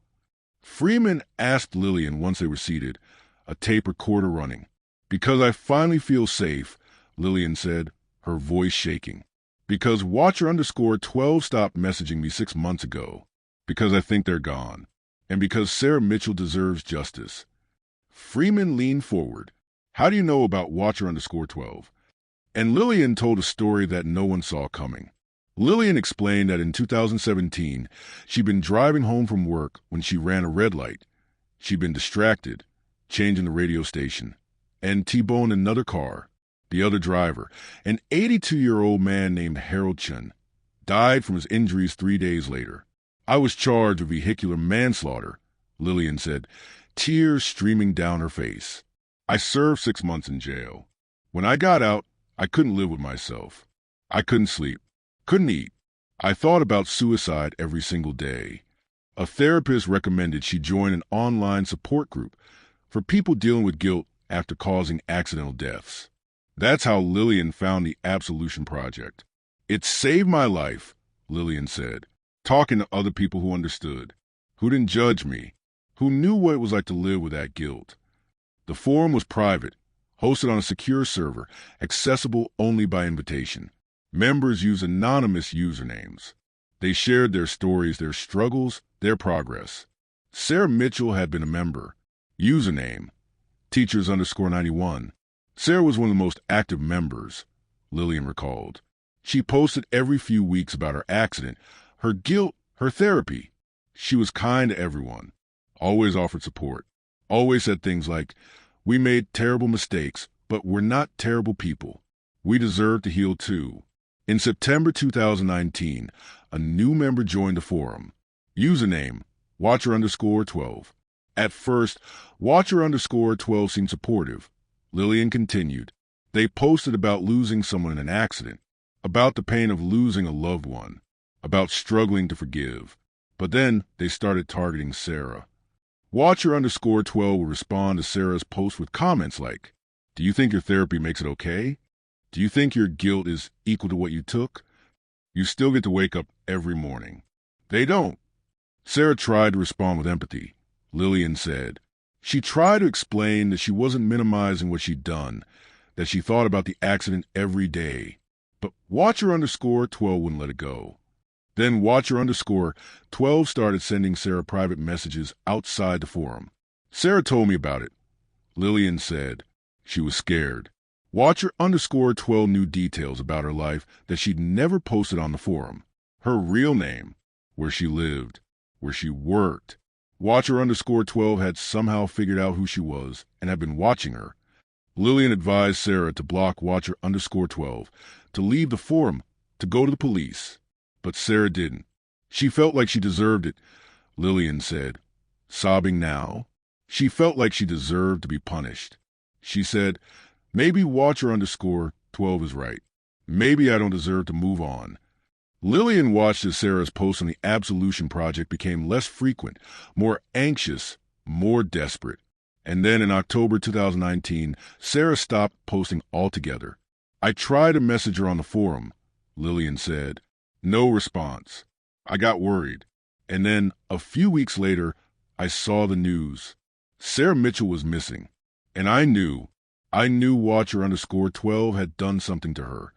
Freeman asked Lillian once they were seated, a tape recorder running. "Because I finally feel safe," Lillian said, her voice shaking. "Because Watcher_12 stopped messaging me 6 months ago. Because I think they're gone. And because Sarah Mitchell deserves justice." Freeman leaned forward. "How do you know about Watcher_12? And Lillian told a story that no one saw coming. Lillian explained that in 2017, she'd been driving home from work when she ran a red light. She'd been distracted, changing the radio station, and T-boned another car. The other driver, an 82-year-old man named Harold Chun, died from his injuries 3 days later. "I was charged with vehicular manslaughter," Lillian said, tears streaming down her face. "I served 6 months in jail. When I got out, I couldn't live with myself. I couldn't sleep, couldn't eat. I thought about suicide every single day." A therapist recommended she join an online support group for people dealing with guilt after causing accidental deaths. That's how Lillian found the Absolution Project. "It saved my life," Lillian said, talking to other people who understood, who didn't judge me, who knew what it was like to live with that guilt. The forum was private, hosted on a secure server, accessible only by invitation. Members used anonymous usernames. They shared their stories, their struggles, their progress. Sarah Mitchell had been a member. Username, Teachers_91. Sarah was one of the most active members, Lillian recalled. She posted every few weeks about her accident, her guilt, her therapy. She was kind to everyone, always offered support, always said things like, "We made terrible mistakes, but we're not terrible people. We deserve to heal too." In September 2019, a new member joined the forum. Username, Watcher_12. At first, Watcher_12 seemed supportive. Lillian continued. They posted about losing someone in an accident, about the pain of losing a loved one, about struggling to forgive. But then they started targeting Sarah. Watcher_12 would respond to Sarah's post with comments like, "Do you think your therapy makes it okay? Do you think your guilt is equal to what you took? You still get to wake up every morning." They don't. Sarah tried to respond with empathy. Lillian said. She tried to explain that she wasn't minimizing what she'd done, that she thought about the accident every day. But Watcher_12 wouldn't let it go. Then Watcher_12 started sending Sarah private messages outside the forum. "Sarah told me about it," Lillian said. She was scared. Watcher_12 knew details about her life that she'd never posted on the forum. Her real name, where she lived, where she worked. Watcher_12 had somehow figured out who she was and had been watching her. Lillian advised Sarah to block Watcher_12, to leave the forum, to go to the police. But Sarah didn't. She felt like she deserved it, Lillian said, sobbing now. She felt like she deserved to be punished. She said, "Maybe Watcher_12 is right. Maybe I don't deserve to move on." Lillian watched as Sarah's posts on the Absolution Project became less frequent, more anxious, more desperate. And then in October 2019, Sarah stopped posting altogether. "I tried to message her on the forum," Lillian said. "No response. I got worried. And then, a few weeks later, I saw the news. Sarah Mitchell was missing. And I knew Watcher_12 had done something to her.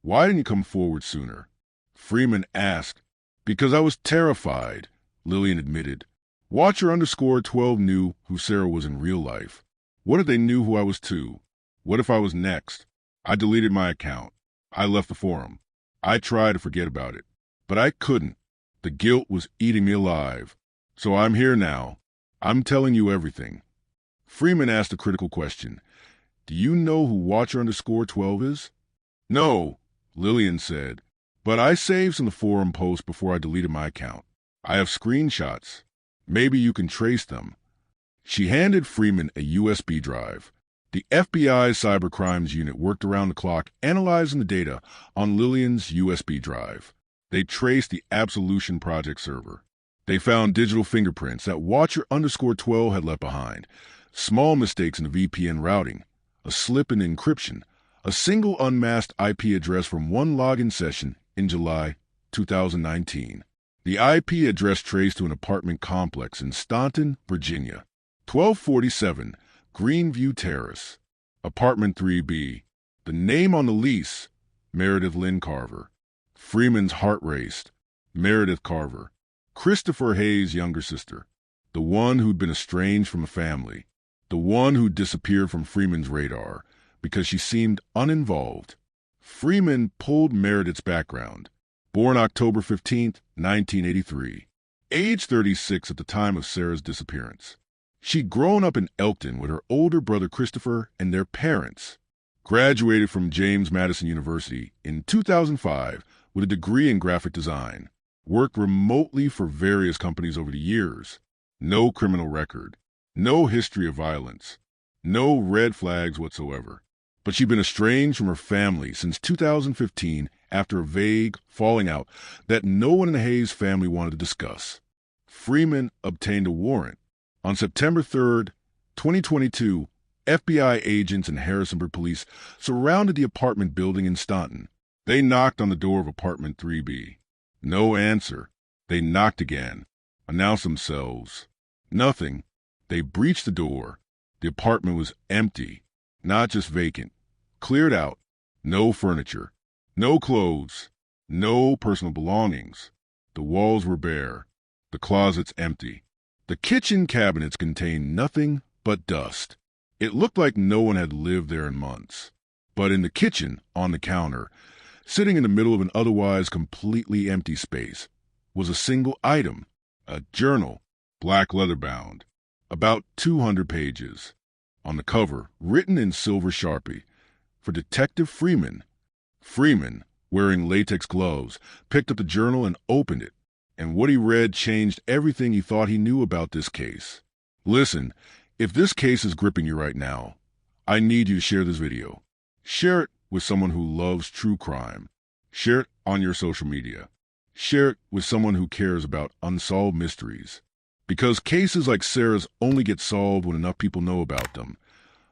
Why didn't you come forward sooner?" Freeman asked. "Because I was terrified," Lillian admitted. Watcher_12 knew who Sarah was in real life. What if they knew who I was too? What if I was next? I deleted my account. I left the forum. I tried to forget about it. But I couldn't. The guilt was eating me alive. So I'm here now. I'm telling you everything." Freeman asked a critical question. Do you know who Watcher_12 is? No, Lillian said, but I saved some of the forum posts before I deleted my account. I have screenshots. Maybe you can trace them. She handed Freeman a USB drive. The FBI's cybercrimes unit worked around the clock analyzing the data on Lillian's USB drive. They traced the Absolution Project server. They found digital fingerprints that Watcher_12 had left behind, small mistakes in the VPN routing, a slip in encryption, a single unmasked IP address from one login session in July 2019. The IP address traced to an apartment complex in Staunton, Virginia. 1247 Greenview Terrace, Apartment 3B. The name on the lease, Meredith Lynn Carver. Freeman's heart raced. Meredith Carver, Christopher Hayes' younger sister, the one who'd been estranged from a family, the one who disappeared from Freeman's radar because she seemed uninvolved. Freeman pulled Meredith's background. Born October 15, 1983, age 36 at the time of Sarah's disappearance. She'd grown up in Elkton with her older brother Christopher and their parents. Graduated from James Madison University in 2005 with a degree in graphic design. Worked remotely for various companies over the years. No criminal record. No history of violence. No red flags whatsoever. But she'd been estranged from her family since 2015 after a vague falling out that no one in the Hayes family wanted to discuss. Freeman obtained a warrant. On September 3, 2022, FBI agents and Harrisonburg police surrounded the apartment building in Staunton. They knocked on the door of apartment 3B. No answer. They knocked again, announced themselves. Nothing. They breached the door. The apartment was empty, not just vacant. Cleared out. No furniture. No clothes. No personal belongings. The walls were bare. The closets empty. The kitchen cabinets contained nothing but dust. It looked like no one had lived there in months. But in the kitchen, on the counter, sitting in the middle of an otherwise completely empty space, was a single item, a journal, black leather bound, about 200 pages. On the cover, written in silver Sharpie, for Detective Freeman. Freeman, wearing latex gloves, picked up the journal and opened it. And what he read changed everything he thought he knew about this case. Listen, if this case is gripping you right now, I need you to share this video. Share it with someone who loves true crime. Share it on your social media. Share it with someone who cares about unsolved mysteries. Because cases like Sarah's only get solved when enough people know about them,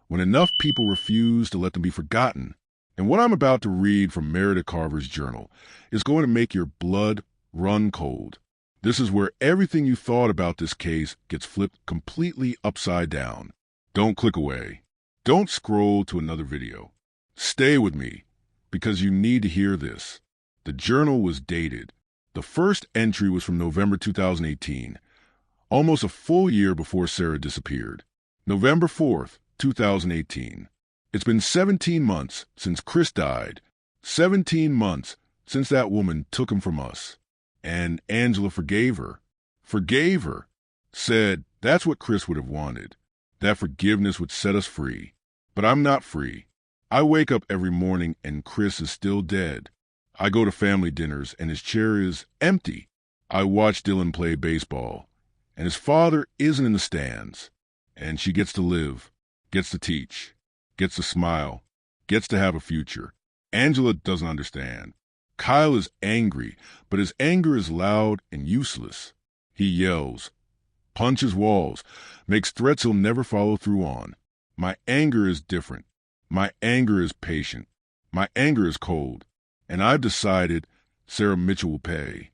when enough people refuse to let them be forgotten. And what I'm about to read from Meredith Carver's journal is going to make your blood run cold. This is where everything you thought about this case gets flipped completely upside down. Don't click away. Don't scroll to another video. Stay with me, because you need to hear this. The journal was dated. The first entry was from November 2018, almost a full year before Sarah disappeared. November 4th, 2018. It's been 17 months since Chris died. 17 months since that woman took him from us. And Angela forgave her. Forgave her. Said that's what Chris would have wanted. That forgiveness would set us free. But I'm not free. I wake up every morning and Chris is still dead. I go to family dinners and his chair is empty. I watch Dylan play baseball and his father isn't in the stands. And she gets to live, gets to teach, gets to smile, gets to have a future. Angela doesn't understand. Kyle is angry, but his anger is loud and useless. He yells, punches walls, makes threats he'll never follow through on. My anger is different. My anger is patient. My anger is cold. And I've decided Sarah Mitchell will pay.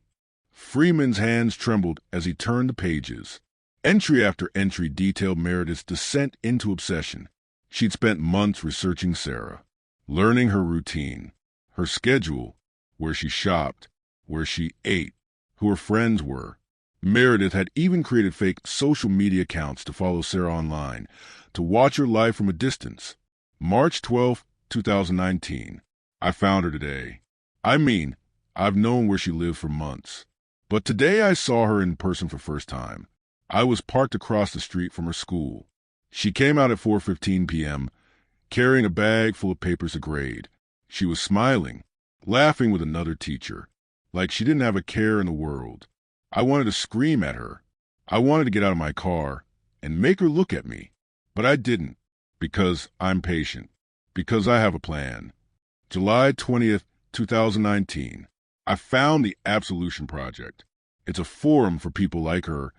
Freeman's hands trembled as he turned the pages. Entry after entry detailed Meredith's descent into obsession. She'd spent months researching Sarah, learning her routine, her schedule, where she shopped, where she ate, who her friends were. Meredith had even created fake social media accounts to follow Sarah online, to watch her life from a distance. March 12, 2019. I found her today. I mean, I've known where she lived for months. But today I saw her in person for the first time. I was parked across the street from her school. She came out at 4:15 p.m., carrying a bag full of papers to grade. She was smiling, laughing with another teacher, like she didn't have a care in the world. I wanted to scream at her. I wanted to get out of my car and make her look at me, but I didn't, because I'm patient, because I have a plan. July 20th, 2019. I found the Absolution Project. It's a forum for people like her,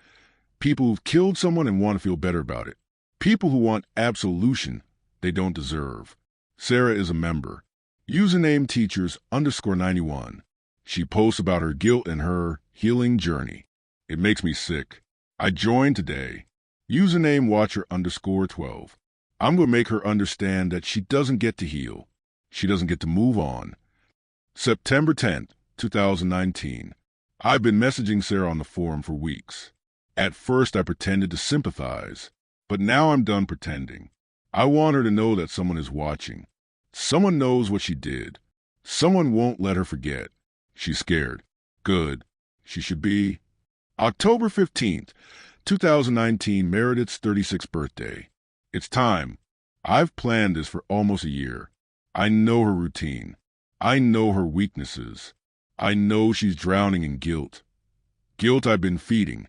people who've killed someone and want to feel better about it, people who want absolution they don't deserve. Sarah is a member. Username teachers_91. She posts about her guilt and her healing journey. It makes me sick. I joined today. Username watcher_12. I'm going to make her understand that she doesn't get to heal. She doesn't get to move on. September 10th, 2019. I've been messaging Sarah on the forum for weeks. At first I pretended to sympathize, but now I'm done pretending. I want her to know that someone is watching. Someone knows what she did. Someone won't let her forget. She's scared. Good. She should be. October 15th, 2019, Meredith's 36th birthday. It's time. I've planned this for almost a year. I know her routine. I know her weaknesses. I know she's drowning in guilt. Guilt I've been feeding.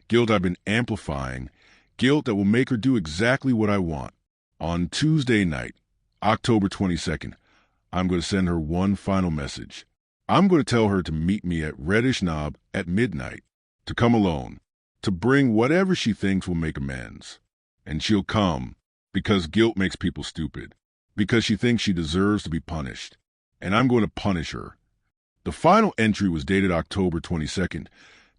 Guilt I've been amplifying. Guilt that will make her do exactly what I want. On Tuesday night, October 22nd, I'm going to send her one final message. I'm going to tell her to meet me at Reddish Knob at midnight, to come alone, to bring whatever she thinks will make amends. And she'll come, because guilt makes people stupid, because she thinks she deserves to be punished. And I'm going to punish her. The final entry was dated October 22nd,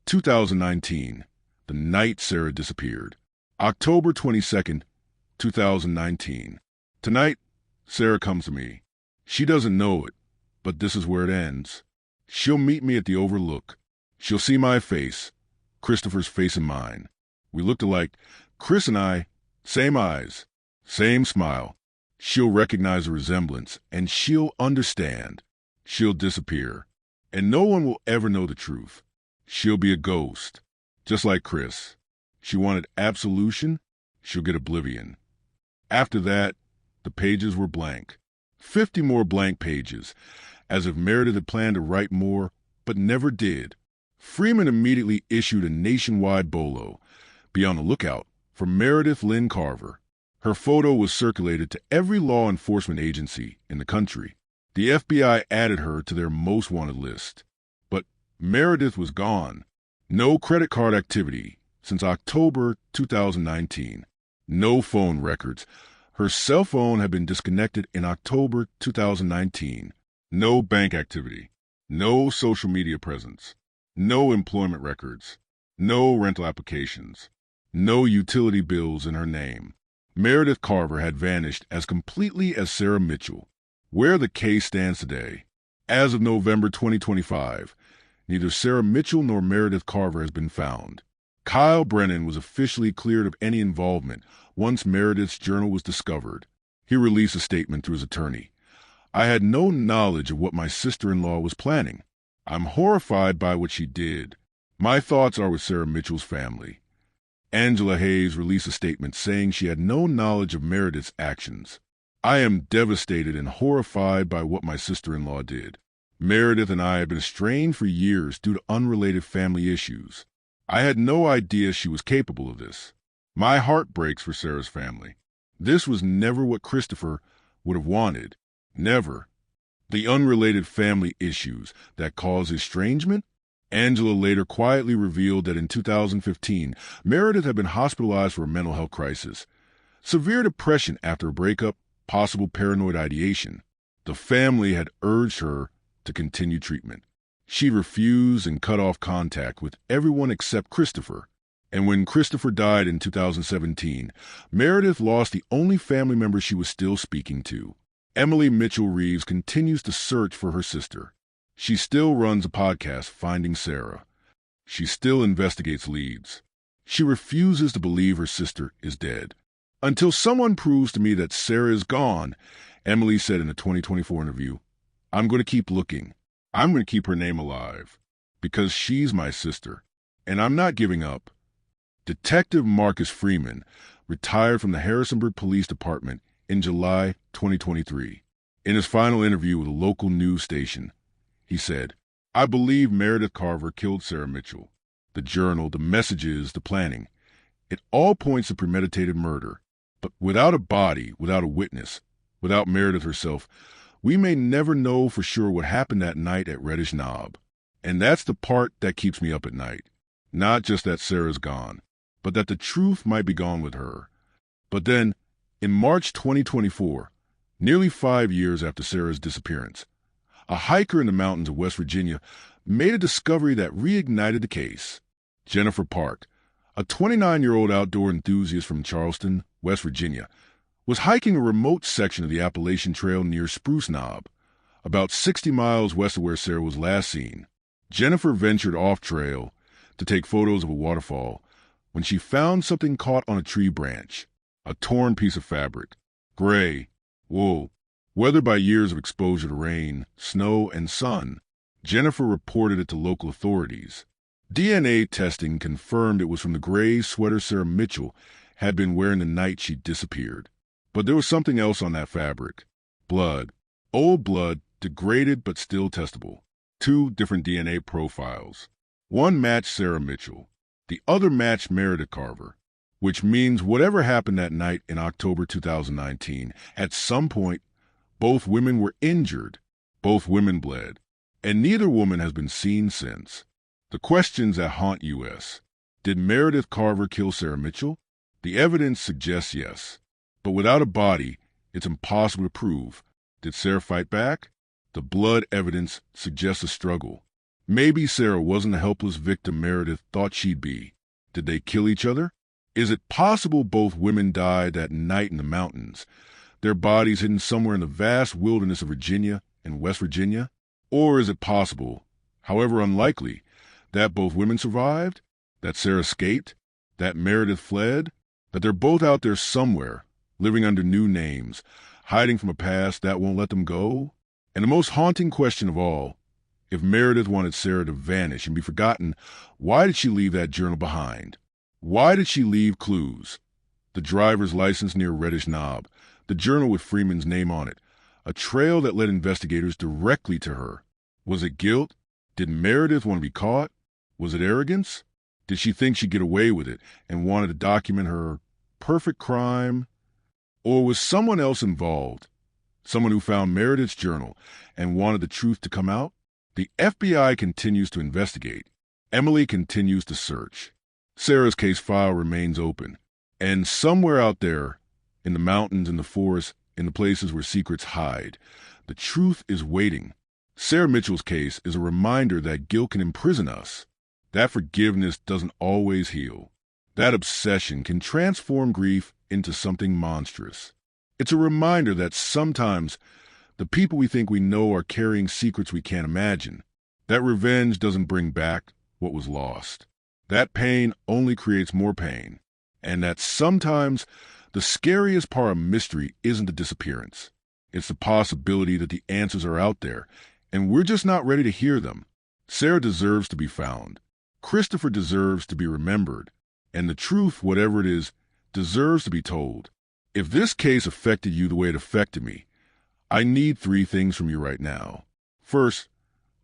2019, the night Sarah disappeared. October 22nd, 2019. Tonight, Sarah comes to me. She doesn't know it, but this is where it ends. She'll meet me at the Overlook. She'll see my face, Christopher's face and mine. We looked alike. Chris and I, same eyes, same smile. She'll recognize the resemblance, and she'll understand. She'll disappear, and no one will ever know the truth. She'll be a ghost, just like Chris. She wanted absolution, she'll get oblivion. After that, the pages were blank. 50 more blank pages, as if Meredith had planned to write more, but never did. Freeman immediately issued a nationwide bolo. Be on the lookout for Meredith Lynn Carver. Her photo was circulated to every law enforcement agency in the country. The FBI added her to their most wanted list. But Meredith was gone. No credit card activity since October 2019. No phone records. Her cell phone had been disconnected in October 2019. No bank activity. No social media presence. No employment records. No rental applications. No utility bills in her name. Meredith Carver had vanished as completely as Sarah Mitchell. Where the case stands today, as of November 2025, neither Sarah Mitchell nor Meredith Carver has been found. Kyle Brennan was officially cleared of any involvement once Meredith's journal was discovered. He released a statement through his attorney. I had no knowledge of what my sister-in-law was planning. I'm horrified by what she did. My thoughts are with Sarah Mitchell's family. Angela Hayes released a statement saying she had no knowledge of Meredith's actions. I am devastated and horrified by what my sister-in-law did. Meredith and I have been estranged for years due to unrelated family issues. I had no idea she was capable of this. My heart breaks for Sarah's family. This was never what Christopher would have wanted. Never. The unrelated family issues that caused estrangement? Angela later quietly revealed that in 2015, Meredith had been hospitalized for a mental health crisis. Severe depression after a breakup, possible paranoid ideation. The family had urged her to continue treatment. She refused and cut off contact with everyone except Christopher. And when Christopher died in 2017, Meredith lost the only family member she was still speaking to. Emily Mitchell Reeves continues to search for her sister. She still runs a podcast, Finding Sarah. She still investigates leads. She refuses to believe her sister is dead. Until someone proves to me that Sarah is gone, Emily said in a 2024 interview, I'm going to keep looking. I'm going to keep her name alive. Because she's my sister. And I'm not giving up. Detective Marcus Freeman, retired from the Harrisonburg Police Department in July 2023. In his final interview with a local news station, he said, "I believe Meredith Carver killed Sarah Mitchell. The journal, the messages, the planning. It all points to premeditated murder. But without a body, without a witness, without Meredith herself, we may never know for sure what happened that night at Reddish Knob. And that's the part that keeps me up at night. Not just that Sarah's gone, but that the truth might be gone with her." But then, in March 2024, nearly 5 years after Sarah's disappearance, a hiker in the mountains of West Virginia made a discovery that reignited the case. Jennifer Park, a 29-year-old outdoor enthusiast from Charleston, West Virginia, was hiking a remote section of the Appalachian Trail near Spruce Knob, about 60 miles west of where Sarah was last seen. Jennifer ventured off-trail to take photos of a waterfall when she found something caught on a tree branch, a torn piece of fabric, gray, wool, weathered by years of exposure to rain, snow, and sun. Jennifer reported it to local authorities. DNA testing confirmed it was from the gray sweater Sarah Mitchell had been wearing the night she disappeared. But there was something else on that fabric. Blood. Old blood, degraded but still testable. 2 different DNA profiles. One matched Sarah Mitchell. The other matched Meredith Carver, which means whatever happened that night in October 2019, at some point, both women were injured, both women bled, and neither woman has been seen since. The questions that haunt U.S. Did Meredith Carver kill Sarah Mitchell? The evidence suggests yes, but without a body, it's impossible to prove. Did Sarah fight back? The blood evidence suggests a struggle. Maybe Sarah wasn't the helpless victim Meredith thought she'd be. Did they kill each other? Is it possible both women died that night in the mountains, their bodies hidden somewhere in the vast wilderness of Virginia and West Virginia? Or is it possible, however unlikely, that both women survived, that Sarah escaped, that Meredith fled, that they're both out there somewhere, living under new names, hiding from a past that won't let them go? And the most haunting question of all, if Meredith wanted Sarah to vanish and be forgotten, why did she leave that journal behind? Why did she leave clues? The driver's license near Reddish Knob, the journal with Freeman's name on it, a trail that led investigators directly to her. Was it guilt? Did Meredith want to be caught? Was it arrogance? Did she think she'd get away with it and wanted to document her perfect crime? Or was someone else involved? Someone who found Meredith's journal and wanted the truth to come out? The FBI continues to investigate. Emily continues to search. Sarah's case file remains open. And somewhere out there, in the mountains, in the forests, in the places where secrets hide, the truth is waiting. Sarah Mitchell's case is a reminder that guilt can imprison us, that forgiveness doesn't always heal, that obsession can transform grief into something monstrous. It's a reminder that sometimes the people we think we know are carrying secrets we can't imagine, that revenge doesn't bring back what was lost, that pain only creates more pain, and that sometimes the scariest part of mystery isn't the disappearance. It's the possibility that the answers are out there, and we're just not ready to hear them. Sarah deserves to be found. Christopher deserves to be remembered. And the truth, whatever it is, deserves to be told. If this case affected you the way it affected me, I need 3 things from you right now. First,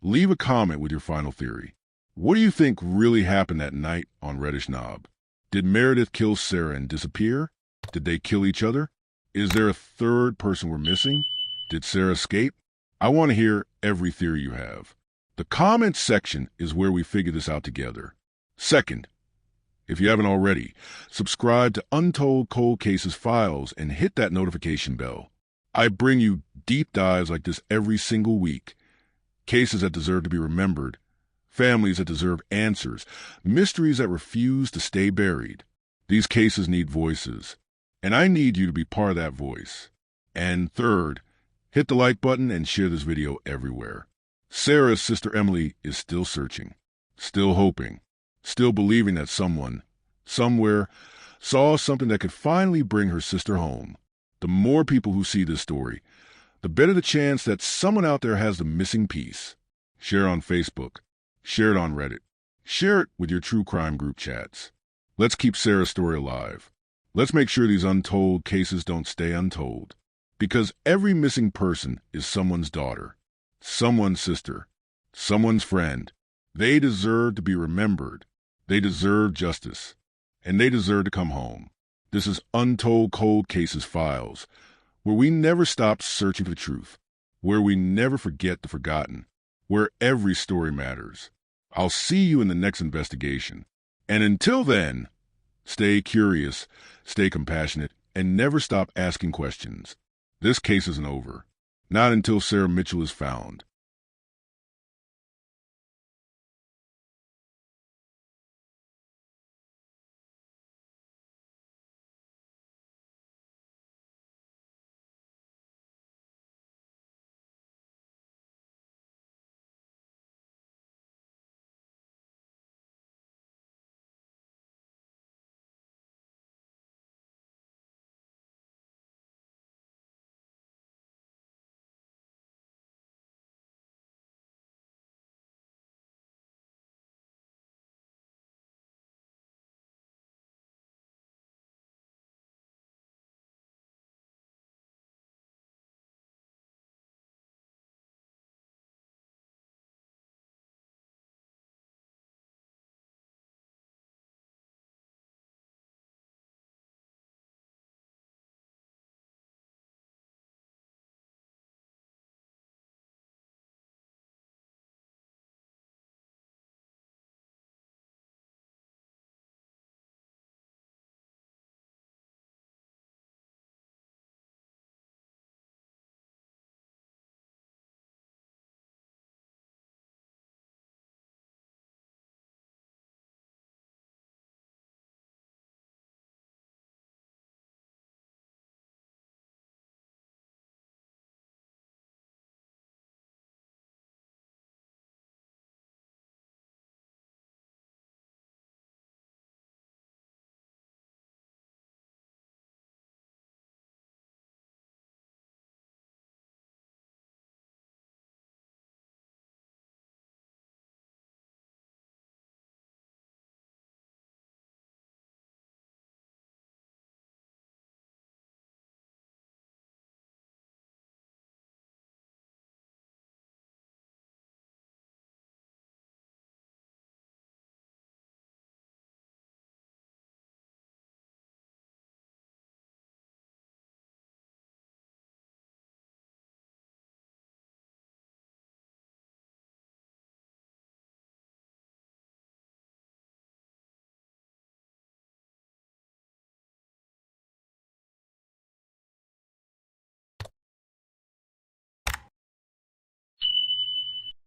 leave a comment with your final theory. What do you think really happened that night on Reddish Knob? Did Meredith kill Sarah and disappear? Did they kill each other? Is there a third person we're missing? Did Sarah escape? I want to hear every theory you have. The comments section is where we figure this out together. Second, if you haven't already, subscribe to Untold Cold Cases Files and hit that notification bell. I bring you deep dives like this every single week. Cases that deserve to be remembered, families that deserve answers, mysteries that refuse to stay buried. These cases need voices, and I need you to be part of that voice. And third, hit the like button and share this video everywhere. Sarah's sister Emily is still searching, still hoping, still believing that someone, somewhere, saw something that could finally bring her sister home. The more people who see this story, the better the chance that someone out there has the missing piece. Share it on Facebook. Share it on Reddit. Share it with your true crime group chats. Let's keep Sarah's story alive. Let's make sure these untold cases don't stay untold. Because every missing person is someone's daughter, someone's sister, someone's friend. They deserve to be remembered. They deserve justice. And they deserve to come home. This is Untold Cold Cases Files, where we never stop searching for the truth, where we never forget the forgotten, where every story matters. I'll see you in the next investigation. And until then, stay curious, stay compassionate, and never stop asking questions. This case isn't over. Not until Sarah Mitchell is found.